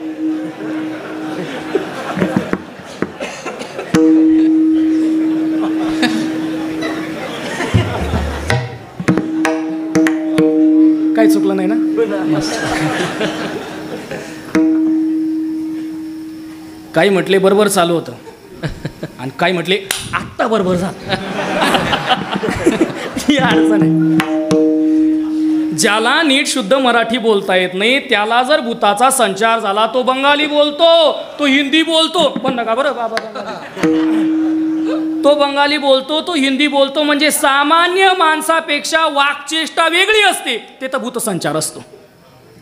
काही चुकलं नाही ना? काही म्हटले बरोबर चालू होतं आणि काही म्हटले आत्ता बरोबर झालं. ही अडचण आहे. ज्याला नीट शुद्ध मराठी बोलता येत नाही त्याला जर भूताचा संचार झाला, तो बंगाली बोलतो, तो हिंदी बोलतो. पण नका बरं बाबा, तो बंगाली बोलतो, तो हिंदी बोलतो. म्हणजे सामान्य माणसापेक्षा वाक्चेष्टा वेगळी असते, ते तर भूतसंचार असतो.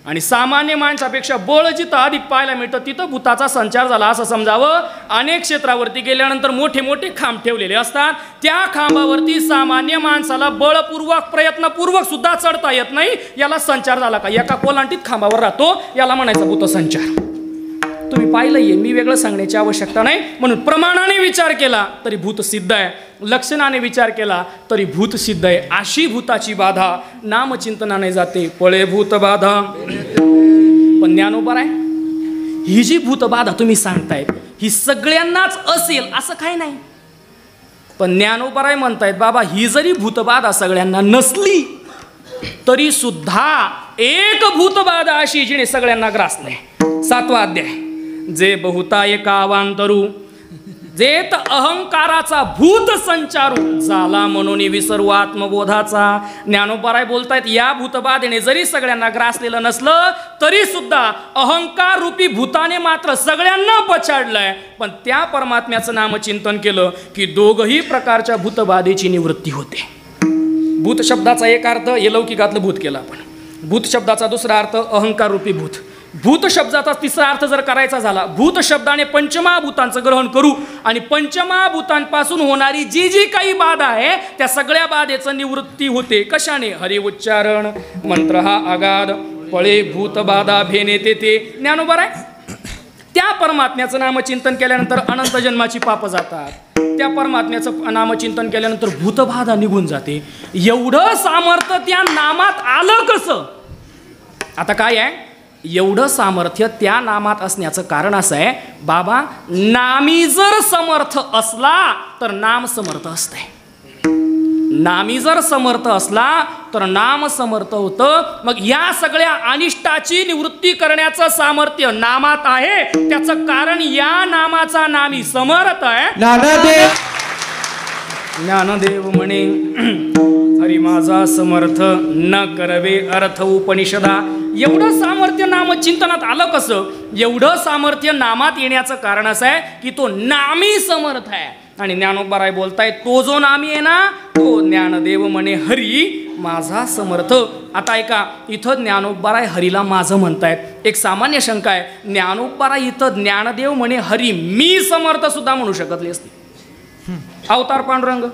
आणि सामान्य माणसापेक्षा बळ जिथं अधिक पाहायला मिळतं तिथं भूताचा संचार झाला असं समजावं. अनेक क्षेत्रावरती गेल्यानंतर मोठे मोठे खांब ठेवलेले असतात, त्या खांबावरती सामान्य माणसाला बळपूर्वक प्रयत्नपूर्वक सुद्धा चढता येत नाही. याला संचार झाला का? एका कोलांटीत खांबावर राहतो, याला म्हणायचा भूतसंचार. तुम्ही पाहिलंय, मी वेगळं सांगण्याची आवश्यकता नाही. म्हणून प्रमाणाने विचार केला तरी भूत सिद्ध आहे, लक्षणाने विचार केला तरी भूत सिद्ध आहे. अशी भूताची बाधा नामचिंतनाने जाते, पळे भूत बाधा. पण ज्ञानोबर आहे, ही जी भूत बाधा तुम्ही सांगतायत ही सगळ्यांनाच असेल असं काही नाही. पण ज्ञानोबर आहे म्हणतायत बाबा, ही जरी भूतबाधा सगळ्यांना नसली तरी सुद्धा एक भूतबाधा अशी जिने सगळ्यांना ग्रासलंय. 7वा अध्याय. जे बहुता एकावांतरू जेत अहंकाराचा भूत संचारू झाला म्हणून विसर्व आत्मबोधाचा. ज्ञानोबराय बोलतायत, या भूतबाधेने जरी सगळ्यांना ग्रासलेलं नसलं तरी सुद्धा अहंकार रूपी भूताने मात्र सगळ्यांना पछाडलंय. पण त्या परमात्म्याचं नामचिंतन केलं की दोघही प्रकारच्या भूतबाधेची निवृत्ती होते. भूत शब्दाचा एक अर्थ हे लौकिकातलं भूत केला आपण. भूत शब्दाचा दुसरा अर्थ अहंकार रूपी भूत. भूत शब्दाचा तिसरा अर्थ जर करायचा झाला, भूत शब्दाने पंचमहाभूतांचं ग्रहण करू आणि पंचमहाभूतांपासून होणारी जी जी काही बाधा आहे त्या सगळ्या बाधेचं निवृत्ती होते. कशाने? हरि उच्चारण, मंत्र हा आगाध, पळे भूत बाधा भेने ते. ज्ञानोबर आहे. त्या परमात्म्याचं नामचिंतन केल्यानंतर अनंत जन्माची पाप जातात. त्या परमात्म्याचं नामचिंतन केल्यानंतर भूतबाधा निघून जाते. एवढं सामर्थ्य त्या नामात आलं कसं? आता काय आहे, एवढं सामर्थ्य त्या नामात असण्याचं कारण असं आहे, बाबा नामी जर समर्थ असला तर नाम समर्थ असते. नामी जर समर्थ असला तर नाम समर्थ होतं. मग या सगळ्या अनिष्टाची निवृत्ती करण्याचं सामर्थ्य नामात आहे. त्याचं कारण या नामाचा नामी समर्थ आहे. ज्ञानदेव म्हणे हरी माझा समर्थ न करवे अर्थ उपनिषदा. एवढं सामर्थ्य नामचिंतनात आलं कसं? एवढं सामर्थ्य नामात येण्याचं कारण असं आहे की तो नामी समर्थ आहे. आणि ज्ञानोबराय बोलताय, तो जो नामी आहे ना तो ज्ञानदेव म्हणे हरी माझा समर्थ. आता ऐका, इथं ज्ञानोबराय हरीला माझं म्हणतायत. एक सामान्य शंका आहे, ज्ञानोबराय इथं ज्ञानदेव म्हणे हरी मी समर्थ सुद्धा म्हणू शकतले असते. अवतार पांडुरंग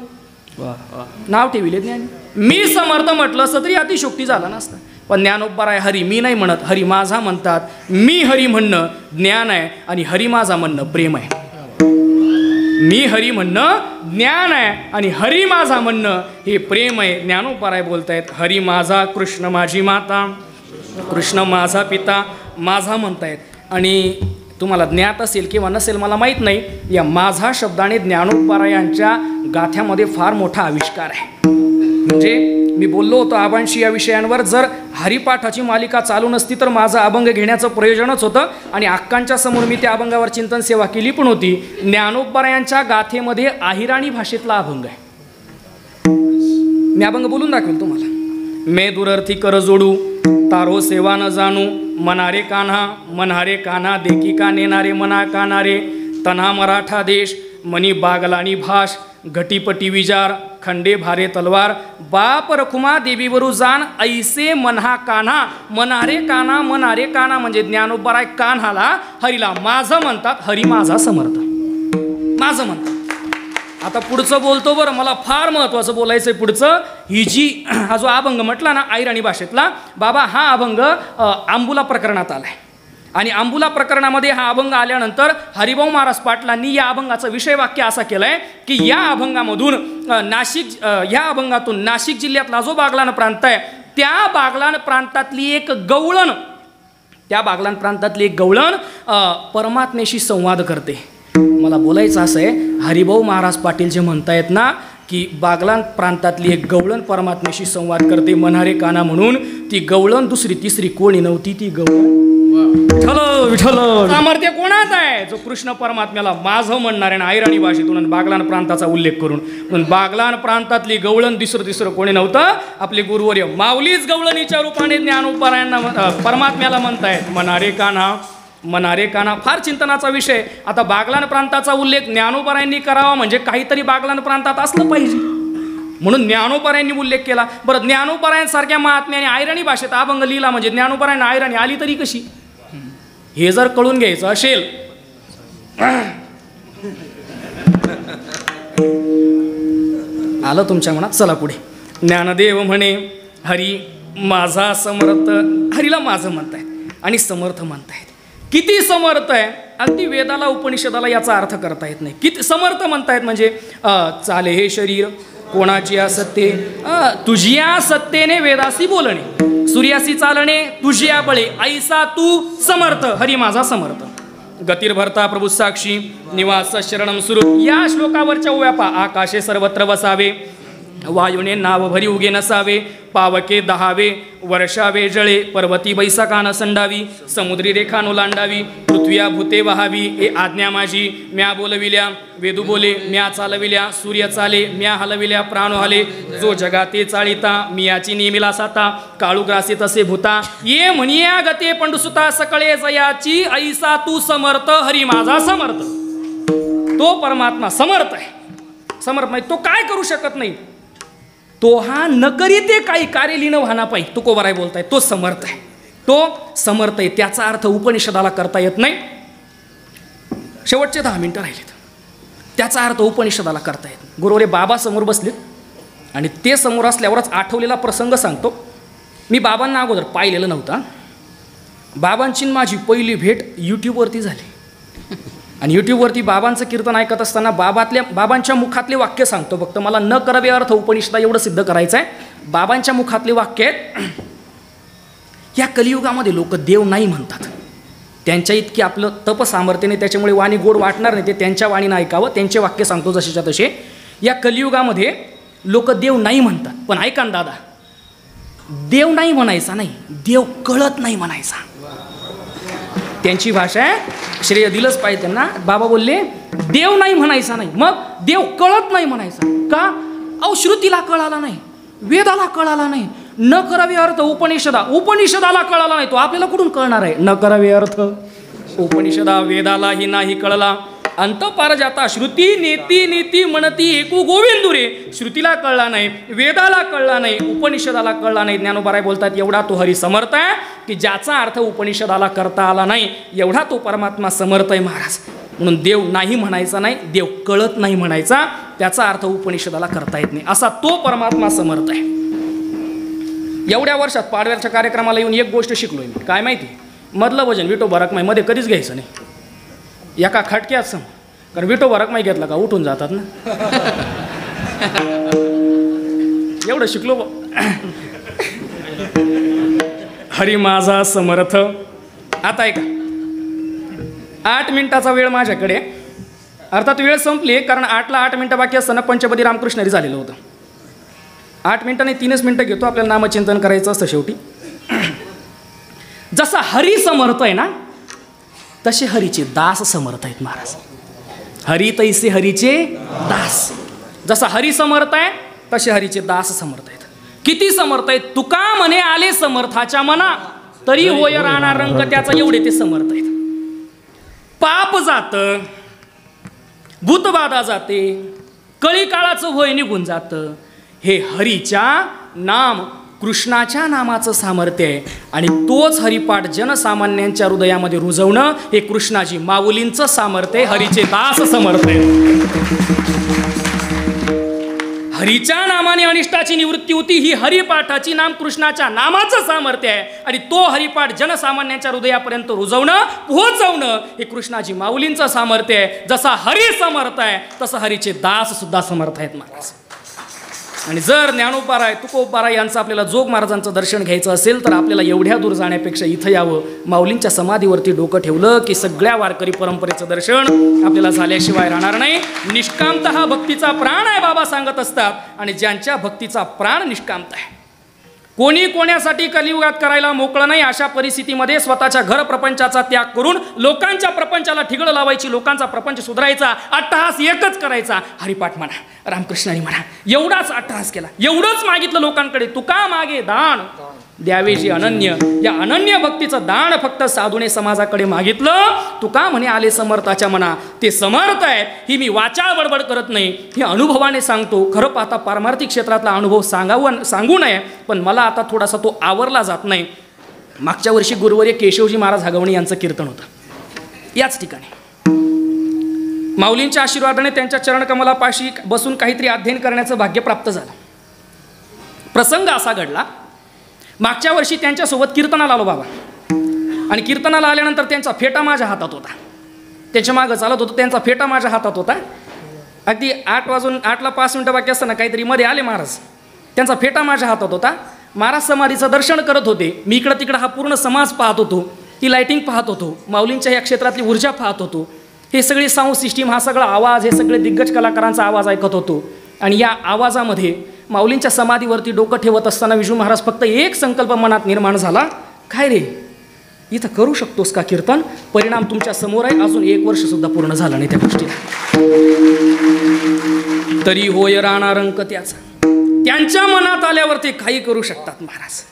नाव ठेविले ज्ञानी. मी समर्थ म्हटलं असतं तरी अतिशोक्ती झाला नसतं. पण ज्ञानोबराय हरी मी नाही म्हणत, हरी माझा म्हणतात. मी हरी म्हणणं ज्ञान आहे आणि हरी माझा म्हणणं प्रेम आहे. मी हरी म्हणणं ज्ञान आहे आणि हरी माझा म्हणणं हे प्रेम आहे. ज्ञानोपाराय बोलतायत हरी माझा, कृष्ण माझी माता, कृष्ण माझा पिता, माझा म्हणतायत. आणि तुम्हाला ज्ञात असेल किंवा नसेल मला माहीत नाही, या माझा शब्दाने ज्ञानोपारायांच्या गाथ्यामध्ये फार मोठा आविष्कार आहे. म्हणजे मी बोललो होतो आबांशी या विषयांवर, जर हरिपाठाची मालिका चालू नसती तर माझं अभंग घेण्याचं प्रयोजनच होतं आणि अक्कांच्या समोर मी त्या अभंगावर चिंतन सेवा केली पण होती. ज्ञानोपारायांच्या गाथेमध्ये अहिराणी भाषेतला अभंग आहे. मी अभंग बोलून दाखवेल तुम्हाला. मे दुरर्थी कर जोडू तारो सेवा न जाणू, मनारे कान्हा मन्हारे कान्हा देखी का नेणारे मना कानारे, तना मराठा देश मनी बागलानी भाष, घटीपटी विजार खंडे भारे तलवार, बाप रखुमा देवीवरू जाण ऐसे मन्हा कान्हा. मनारे कान्हा मनारे कान्हा म्हणजे ज्ञानोबाराय कान्हाला हरीला माझं म्हणतात, हरी माझा समर्थ माझं म्हणतात. आता पुढचं बोलतो बरं, मला फार महत्त्वाचं बोलायचं आहे पुढचं. ही जी हा जो अभंग म्हटला ना अहिराणी भाषेतला, बाबा हा अभंग आंबुला प्रकरणात आला आहे आणि आंबुला प्रकरणामध्ये हा अभंग आल्यानंतर हरिभाऊ महाराज पाटलांनी या अभंगाचा विषय वाक्य असा केलं आहे की या अभंगामधून ह्या अभंगातून नाशिक जिल्ह्यातला जो बागलाण प्रांत आहे त्या बागलाण प्रांतातली एक गवळण परमात्म्याशी संवाद करते. मला बोलायचं असं आहे, हरिभाऊ महाराज पाटील जे म्हणतायत ना की बागलाण प्रांतातली एक गवळण परमात्म्याशी संवाद करते मन्हारे काना म्हणून, ती गवळण दुसरी तिसरी कोणी नव्हती, ती गवळण विठ्ठल सामर्थ्य कोणात आहे, जो कृष्ण परमात्म्याला माझं म्हणणारे आणि अहिराणी भाषेतून बागलाण प्रांताचा उल्लेख करून. म्हणून बागलाण प्रांतातली गवळण तिसरं कोणी नव्हतं, आपले गुरुवर्य माऊलीच गवळणीच्या रूपाने ज्ञानोपारायांना परमात्म्याला म्हणतायत मन्हारे कान्हा मन्हारे कान्हा. फार चिंतनाचा विषय. आता बागलाण प्रांताचा उल्लेख ज्ञानोबारायांनी करावा म्हणजे काहीतरी बागलाण प्रांतात असलं पाहिजे, म्हणून ज्ञानोबारायांनी उल्लेख केला. बरं, ज्ञानोबारायांसारख्या महात्म्याने अहिराणी भाषेत अभंग लिहिला म्हणजे ज्ञानोबारायांना अहिराणी आली तरी कशी, हे जर कळून घ्यायचं असेल आलं तुमच्या मनात. चला पुढे. ज्ञानदेव म्हणे हरी माझा समर्थ, हरीला माझं म्हणतायत आणि समर्थ म्हणतायत. किती समर्थ आहे, अगदी वेदाला उपनिषदाला याचा अर्थ करता येत नाही. किती समर्थ म्हणतायत म्हणजे चाले हे शरीर कोणाची असत्ते, तुझिया सत्तेने वेदासी बोलणे, सूर्यासी चालणे तुझिया बळे, ऐसा तू समर्थ हरी माझा समर्थ. गतिर्भरता प्रभू साक्षी निवास शरणम सुरू. या श्लोकावरच्या व्यापा आकाशे सर्वत्र वसावे, वायुने नाव भरी उगे नसावे, पावके दहावे वर्षावे जळे, पर्वती बैसाकान संडावी, समुद्री रेखा ओलांडावी, पृथ्व्या भूते वहावी, ए आज्ञा माझी म्या बोलविल्या, वेदू बोले म्या चालविल्या, सूर्य चाले म्या हलविल्या, प्राण हले, जो जगाते चाळिता मियाची नेमिला साता, काळू ग्रासी तसे भूता, ये म्हणिया गते पंडुसुता, सकळे जयाची ऐसा तू समर्थ हरी माझा समर्थ. तो परमात्मा समर्थ आहे. समर्थ म्हणजे तो काय करू शकत नाही, तो हा न करीते काही कार्य लिहिणं व्हाना पाहिजे, तो कोबराय बोलताय, तो समर्थ आहे, तो समर्थ आहे. त्याचा अर्थ उपनिषदाला करता येत नाही. शेवटचे 10 मिनिटं राहिलेत. त्याचा अर्थ उपनिषदाला करता येत नाही. गुरुवरे बाबा समोर बसलेत आणि ते समोर असल्यावरच आठवलेला प्रसंग सांगतो. मी बाबांना अगोदर पाहिलेलं नव्हता. बाबांची माझी पहिली भेट यूट्यूबवरती झाली आणि यूट्यूबवरती बाबांचं कीर्तन ऐकत असताना बाबांच्या मुखातले वाक्य सांगतो. फक्त मला न करावे अर्थ उपनिषदा एवढं सिद्ध करायचं आहे. बाबांच्या मुखातले वाक्य आहेत, या कलियुगामध्ये लोक देव नाही म्हणतात, त्यांच्या इतकी आपलं तप सामर्थ्य नाही, त्याच्यामुळे वाणी गोड वाटणार नाही, ते त्यांच्या वाणीनं ऐकावं. त्यांचे वाक्य सांगतो जसेच्या तसे. या कलियुगामध्ये लोक देव नाही म्हणतात, पण ऐका ना दादा, देव नाही म्हणायचा नाही, देव कळत नाही म्हणायचा. त्यांची भाषा आहे, श्रेय दिलंच पाहिजे त्यांना. बाबा बोलले देव नाही म्हणायचा नाही, मग देव कळत नाही म्हणायचा का? अहो श्रुतीला कळाला नाही, वेदाला कळाला नाही, न करावे अर्थ उपनिषदाला कळाला नाही, तो आपल्याला कुठून कळणार आहे? न करावे अर्थ उपनिषदा वेदालाही नाही कळला. अंत पार जाता श्रुती नेती नीती म्हणती एकू गोविंदू रे. श्रुतीला कळला नाही, वेदाला कळला नाही, उपनिषदाला कळला नाही. ज्ञानोबाराय बोलतात एवढा तो हरी समर्थ आहे की ज्याचा अर्थ उपनिषदाला करता आला नाही, एवढा तो परमात्मा समर्थ आहे महाराज. म्हणून देव नाही म्हणायचा नाही, देव कळत नाही म्हणायचा, त्याचा अर्थ उपनिषदाला करता येत नाही, असा तो परमात्मा समर्थ आहे. एवढ्या वर्षात पाडव्याच्या कार्यक्रमाला येऊन एक गोष्ट शिकलोय मी. काय माहिती? मधलं भजन विठो बरक मध्ये कधीच घ्यायचं नाही. एका खटक्यात कारण विठोबा रकमाई घेतला का उठून जातात ना. एवढं शिकलो. हरी माझा समर्थ. आता ऐका, 8 मिनिटाचा वेळ माझ्याकडे. अर्थात वेळ संपली, कारण 8ला 8 मिनिटं बाकी असताना पंचपदी रामकृष्ण हरी झालेलं होतं. 8 मिनिटं नाही, 3च मिनिटं घेतो. आपल्याला नामचिंतन करायचं असतं शेवटी. जसा हरी समर्थ आहे ना, तसे हरीचे दास समर्थ आहेत महाराज. हरी तैसे हरीचे दास. जसा हरी समर्थ आहे तसे हरीचे दास समर्थ आहेत. किती समर्थ आहेत? तुका म्हणे आले समर्थाच्या मना, तरी होय राहणार रंग त्याचा. एवढे ते समर्थ आहेत. पाप जात, भूतबाधा जाते, कळी काळाचं होय निघून जातं. हे हरीच्या नाम, कृष्णाच्या नामाचं सामर्थ्य आहे. आणि तोच हरिपाठ जनसामान्यांच्या हृदयामध्ये रुजवणं हे कृष्णाजी माऊलींचं सामर्थ्य आहे. हरीचे दास समर्थ आहे. हरीच्या नामाने अनिष्टाची निवृत्ती होती. ही हरिपाठाची नाम कृष्णाच्या नामाचं सामर्थ्य आहे. आणि तो हरिपाठ जनसामान्यांच्या हृदयापर्यंत रुजवणं, पोहोचवणं हे कृष्णाजी माऊलींचं सामर्थ्य आहे. जसा हरी समर्थ आहे तसं हरीचे दास सुद्धा समर्थ आहेत महाराज. आणि जर ज्ञानोपाराय, तुकोपाराय यांचं आपल्याला जोग महाराजांचं दर्शन घ्यायचं असेल तर आपल्याला एवढ्या दूर जाण्यापेक्षा इथं यावं. माऊलींच्या समाधीवरती डोकं ठेवलं की सगळ्या वारकरी परंपरेचं दर्शन आपल्याला झाल्याशिवाय राहणार नाही. निष्कामता हा भक्तीचा प्राण आहे बाबा सांगत असतात. आणि ज्यांच्या भक्तीचा प्राण निष्कामता आहे, कोणी कोणासाठी कलियुगात करायला मोकळं नाही, अशा परिस्थितीमध्ये स्वतःच्या घर प्रपंचाचा त्याग करून लोकांच्या प्रपंचाला ठिगळं लावायची, लोकांचा प्रपंच सुधारायचा, अट्टहास एकच करायचा. हरिपाठ म्हणा, रामकृष्णानी म्हणा, एवढाच अट्टहास केला. एवढंच मागितलं लोकांकडे, तुका मागे दान द्यावे जे अनन्य. या अनन्य भक्तीचं दान फक्त साधूने समाजाकडे मागितलं. तुका म्हणे आले समर्थाच्या मना. ते समर्थ आहे ही मी वाचा बडबड करत नाही, हे अनुभवाने सांगतो. खरं पाहता पारमार्थिक क्षेत्रातला अनुभव सांगू नये, पण मला आता थोडासा तो आवरला जात नाही. मागच्या वर्षी गुरुवर्य केशवजी महाराज हगवणे यांचं कीर्तन होतं याच ठिकाणी. माऊलींच्या आशीर्वादाने त्यांच्या चरणकमलापाशी बसून काहीतरी अध्ययन करण्याचं भाग्य प्राप्त झालं. प्रसंग असा घडला, मागच्या वर्षी त्यांच्यासोबत कीर्तनाला आलो बाबा. आणि कीर्तनाला आल्यानंतर त्यांचा फेटा माझ्या हातात होता. त्याच्या मागं चालत होतं, त्यांचा फेटा माझ्या हातात होता. अगदी 8ला 5 मिनिटं बाकी असताना काहीतरी मध्ये आले महाराज. त्यांचा फेटा माझ्या हातात होता. महाराज समाधीचं दर्शन करत होते. मी इकडं तिकडं हा पूर्ण समाज पाहत होतो, ती लाईटिंग पाहत होतो, माऊलींच्या या क्षेत्रातली ऊर्जा पाहत होतो. हे सगळी साऊंड सिस्टीम, हा सगळा आवाज, हे सगळे दिग्गज कलाकारांचा आवाज ऐकत होतो. आणि या आवाजामध्ये माऊलींच्या समाधीवरती डोकं ठेवत असताना विष्णू महाराज फक्त एक संकल्प मनात निर्माण झाला, काय रे इथं करू शकतोस का कीर्तन? परिणाम तुमच्या समोर आहे. अजून 1 वर्ष सुद्धा पूर्ण झाला नाही त्या गोष्टीला, तरी होय राहणार अंक त्याचा. त्यांच्या मनात आल्यावर ते काही करू शकतात महाराज.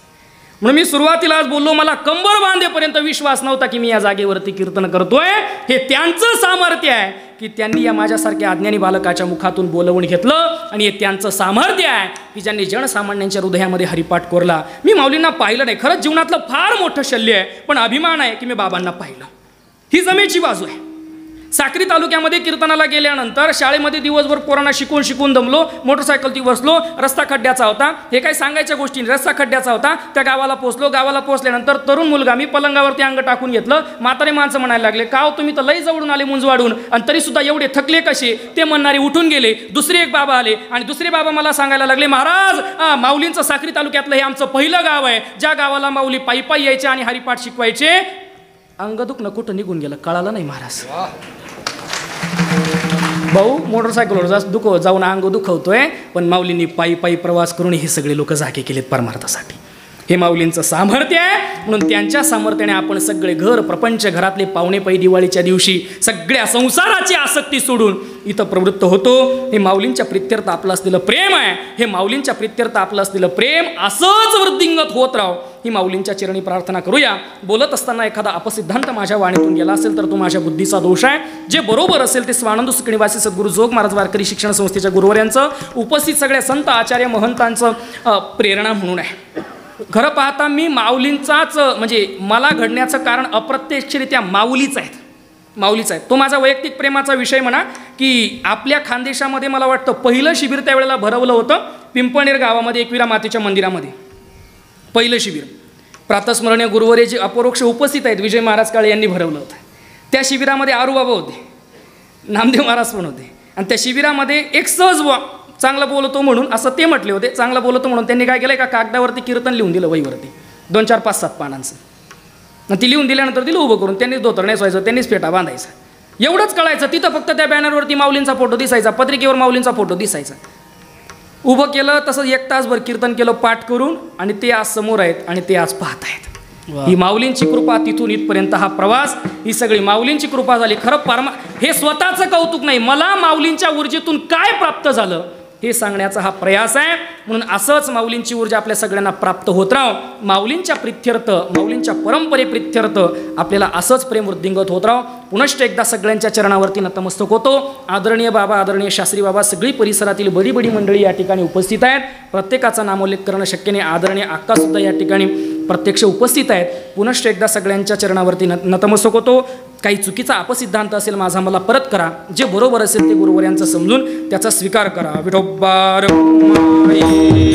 म्हणून मी सुरुवातीलाच बोललो, मला कंबर बांधेपर्यंत विश्वास नव्हता की मी या जागेवरती कीर्तन करतोय. हे त्यांचं सामर्थ्य आहे की त्यांनी या माझ्यासारख्या अज्ञानी बालकाच्या मुखातून बोलवून घेतलं. आणि हे त्यांचं सामर्थ्य आहे की ज्यांनी जनसामान्यांच्या हृदयामध्ये हरिपाठ कोरला. मी माऊलींना पाहिलं नाही, खरंच जीवनातलं फार मोठं शल्य आहे, पण अभिमान आहे की मी बाबांना पाहिलं. ही जमेची बाजू आहे. साक्री तालुक्यामध्ये कीर्तनाला गेल्यानंतर शाळेमध्ये दिवसभर पोरांना शिकून दमलो. मोटरसायकलती बसलो, रस्ता खड्ड्याचा होता. हे काही सांगायच्या गोष्टी, रस्ता खड्ड्याचा होता. त्या गावाला पोहोचलो. गावाला पोहोचल्यानंतर तरुण मुलगा, मी पलंगावरती अंग टाकून घेतलं. म्हातारे माणसं म्हणायला लागले, का हो तुम्ही तर लई जवळून आले मुंजवाडून, आणि तरी सुद्धा एवढे थकले कसे? ते म्हणणारे उठून गेले. दुसरे एक बाबा आले आणि दुसरे बाबा मला सांगायला लागले, महाराज माऊलींचं साक्री तालुक्यातलं हे आमचं पहिलं गाव आहे, ज्या गावाला माऊली पायी पायी यायचे आणि हरिपाठ शिकवायचे. अंग दुखणं कुठं निघून गेलं कळालं नाही महाराज. भाऊ मोटरसायकलवर जाऊन अंग दुखवतोय, पण माऊलींनी पायी पायी प्रवास करून हे सगळे लोक जागे केलेत परमार्थासाठी. हे माऊलींचं सामर्थ्य आहे. म्हणून त्यांच्या सामर्थ्याने आपण सगळे घर प्रपंच, घरातले पाहुणे पै दिवाळीच्या दिवशी सगळ्या संसाराची आसक्ती सोडून इथं प्रवृत्त होतो. हे माऊलींच्या प्रित्यर्थ आपलं असलेलं प्रेम आहे. हे माऊलींच्या प्रित्यर्थ आपलं असलेलं प्रेम असंच वृद्धिंगत होत राहो, ही माऊलींच्या चरणी प्रार्थना करूया. बोलत असताना एखादा अपसिद्धांत माझ्या वाणीतून गेला असेल तर तो माझ्या बुद्धीचा दोष आहे. जे बरोबर असेल ते स्वानंद सुखनिवासी सद्गुरू जोग महाराज वारकरी शिक्षण संस्थेच्या गुरुवर्यांचं, उपस्थित सगळ्या संत आचार्य महंतांचं प्रेरणा म्हणून आहे. खरं पाहता मी माऊलींचाच, म्हणजे मला घडण्याचं कारण अप्रत्यक्षरित्या माऊलीच आहेत. तो माझा वैयक्तिक प्रेमाचा विषय म्हणा. की आपल्या खानदेशामध्ये मला वाटतं पहिलं शिबिर त्यावेळेला भरवलं होतं पिंपळनेर गावामध्ये एकविरा मातेच्या मंदिरामध्ये. पहिलं शिबिर प्रातस्मरणीय गुरुवर्य जे अपरोक्ष उपस्थित आहेत विजय महाराज काळे यांनी भरवलं होतं. त्या शिबिरामध्ये आरूबाबा होते. नामदेव महाराज पण होते. आणि त्या शिबिरामध्ये एक सहज चांगलं बोलतो म्हणून असं ते म्हटले होते, चांगलं बोलतो म्हणून त्यांनी काय केलं, का कागदावरती कीर्तन लिहून दिलं वहीवरती 2, 4, 5, 7 पानांचं. ती लिहून दिल्यानंतर तिला उभं करून त्यांनीच धोतर नेसवायचं, त्यांनीच फेटा बांधायचा. एवढंच कळायचं. तिथं फक्त त्या बॅनरवरती माऊलींचा फोटो दिसायचा, पत्रिकेवर माऊलींचा फोटो दिसायचा. उभं केलं तसं 1 तासभर कीर्तन केलं पाठ करून, आणि ते आज समोर आहेत आणि ते आज पाहत आहेत. ही माऊलींची कृपा. तिथून इथपर्यंत हा प्रवास, ही सगळी माऊलींची कृपा झाली. खरं हे स्वतःचं कौतुक नाही, मला माऊलींच्या ऊर्जेतून काय प्राप्त झालं हे सांगण्याचा हा प्रयास आहे. म्हणून असंच माऊलींची ऊर्जा आपल्या सगळ्यांना प्राप्त होत राहो. माऊलींच्या प्रित्यर्थ, माऊलींच्या परंपरे प्रित्यर्थ आपल्याला असंच प्रेम वृद्धिंगत होत राहो. पुनश्च एकदा सगळ्यांच्या चरणावरती नतमस्तक होतो. आदरणीय बाबा, आदरणीय शास्त्री बाबा, सगळी परिसरातील बडी बडी मंडळी या ठिकाणी उपस्थित आहेत. प्रत्येकाचा नामोल्लेख करणं शक्य नाही. आदरणीय अक्कासुद्धा या ठिकाणी प्रत्यक्ष उपस्थित आहेत. पुनश्च एकदा सगळ्यांच्या चरणावरती नतमस्तक होतो. काही चुकीचा अपसिद्धांत असेल माझा मला परत करा. जे बरोबर असेल ते गुरुवर्यांचं समजून त्याचा स्वीकार करा. विठोबा रखुमाई.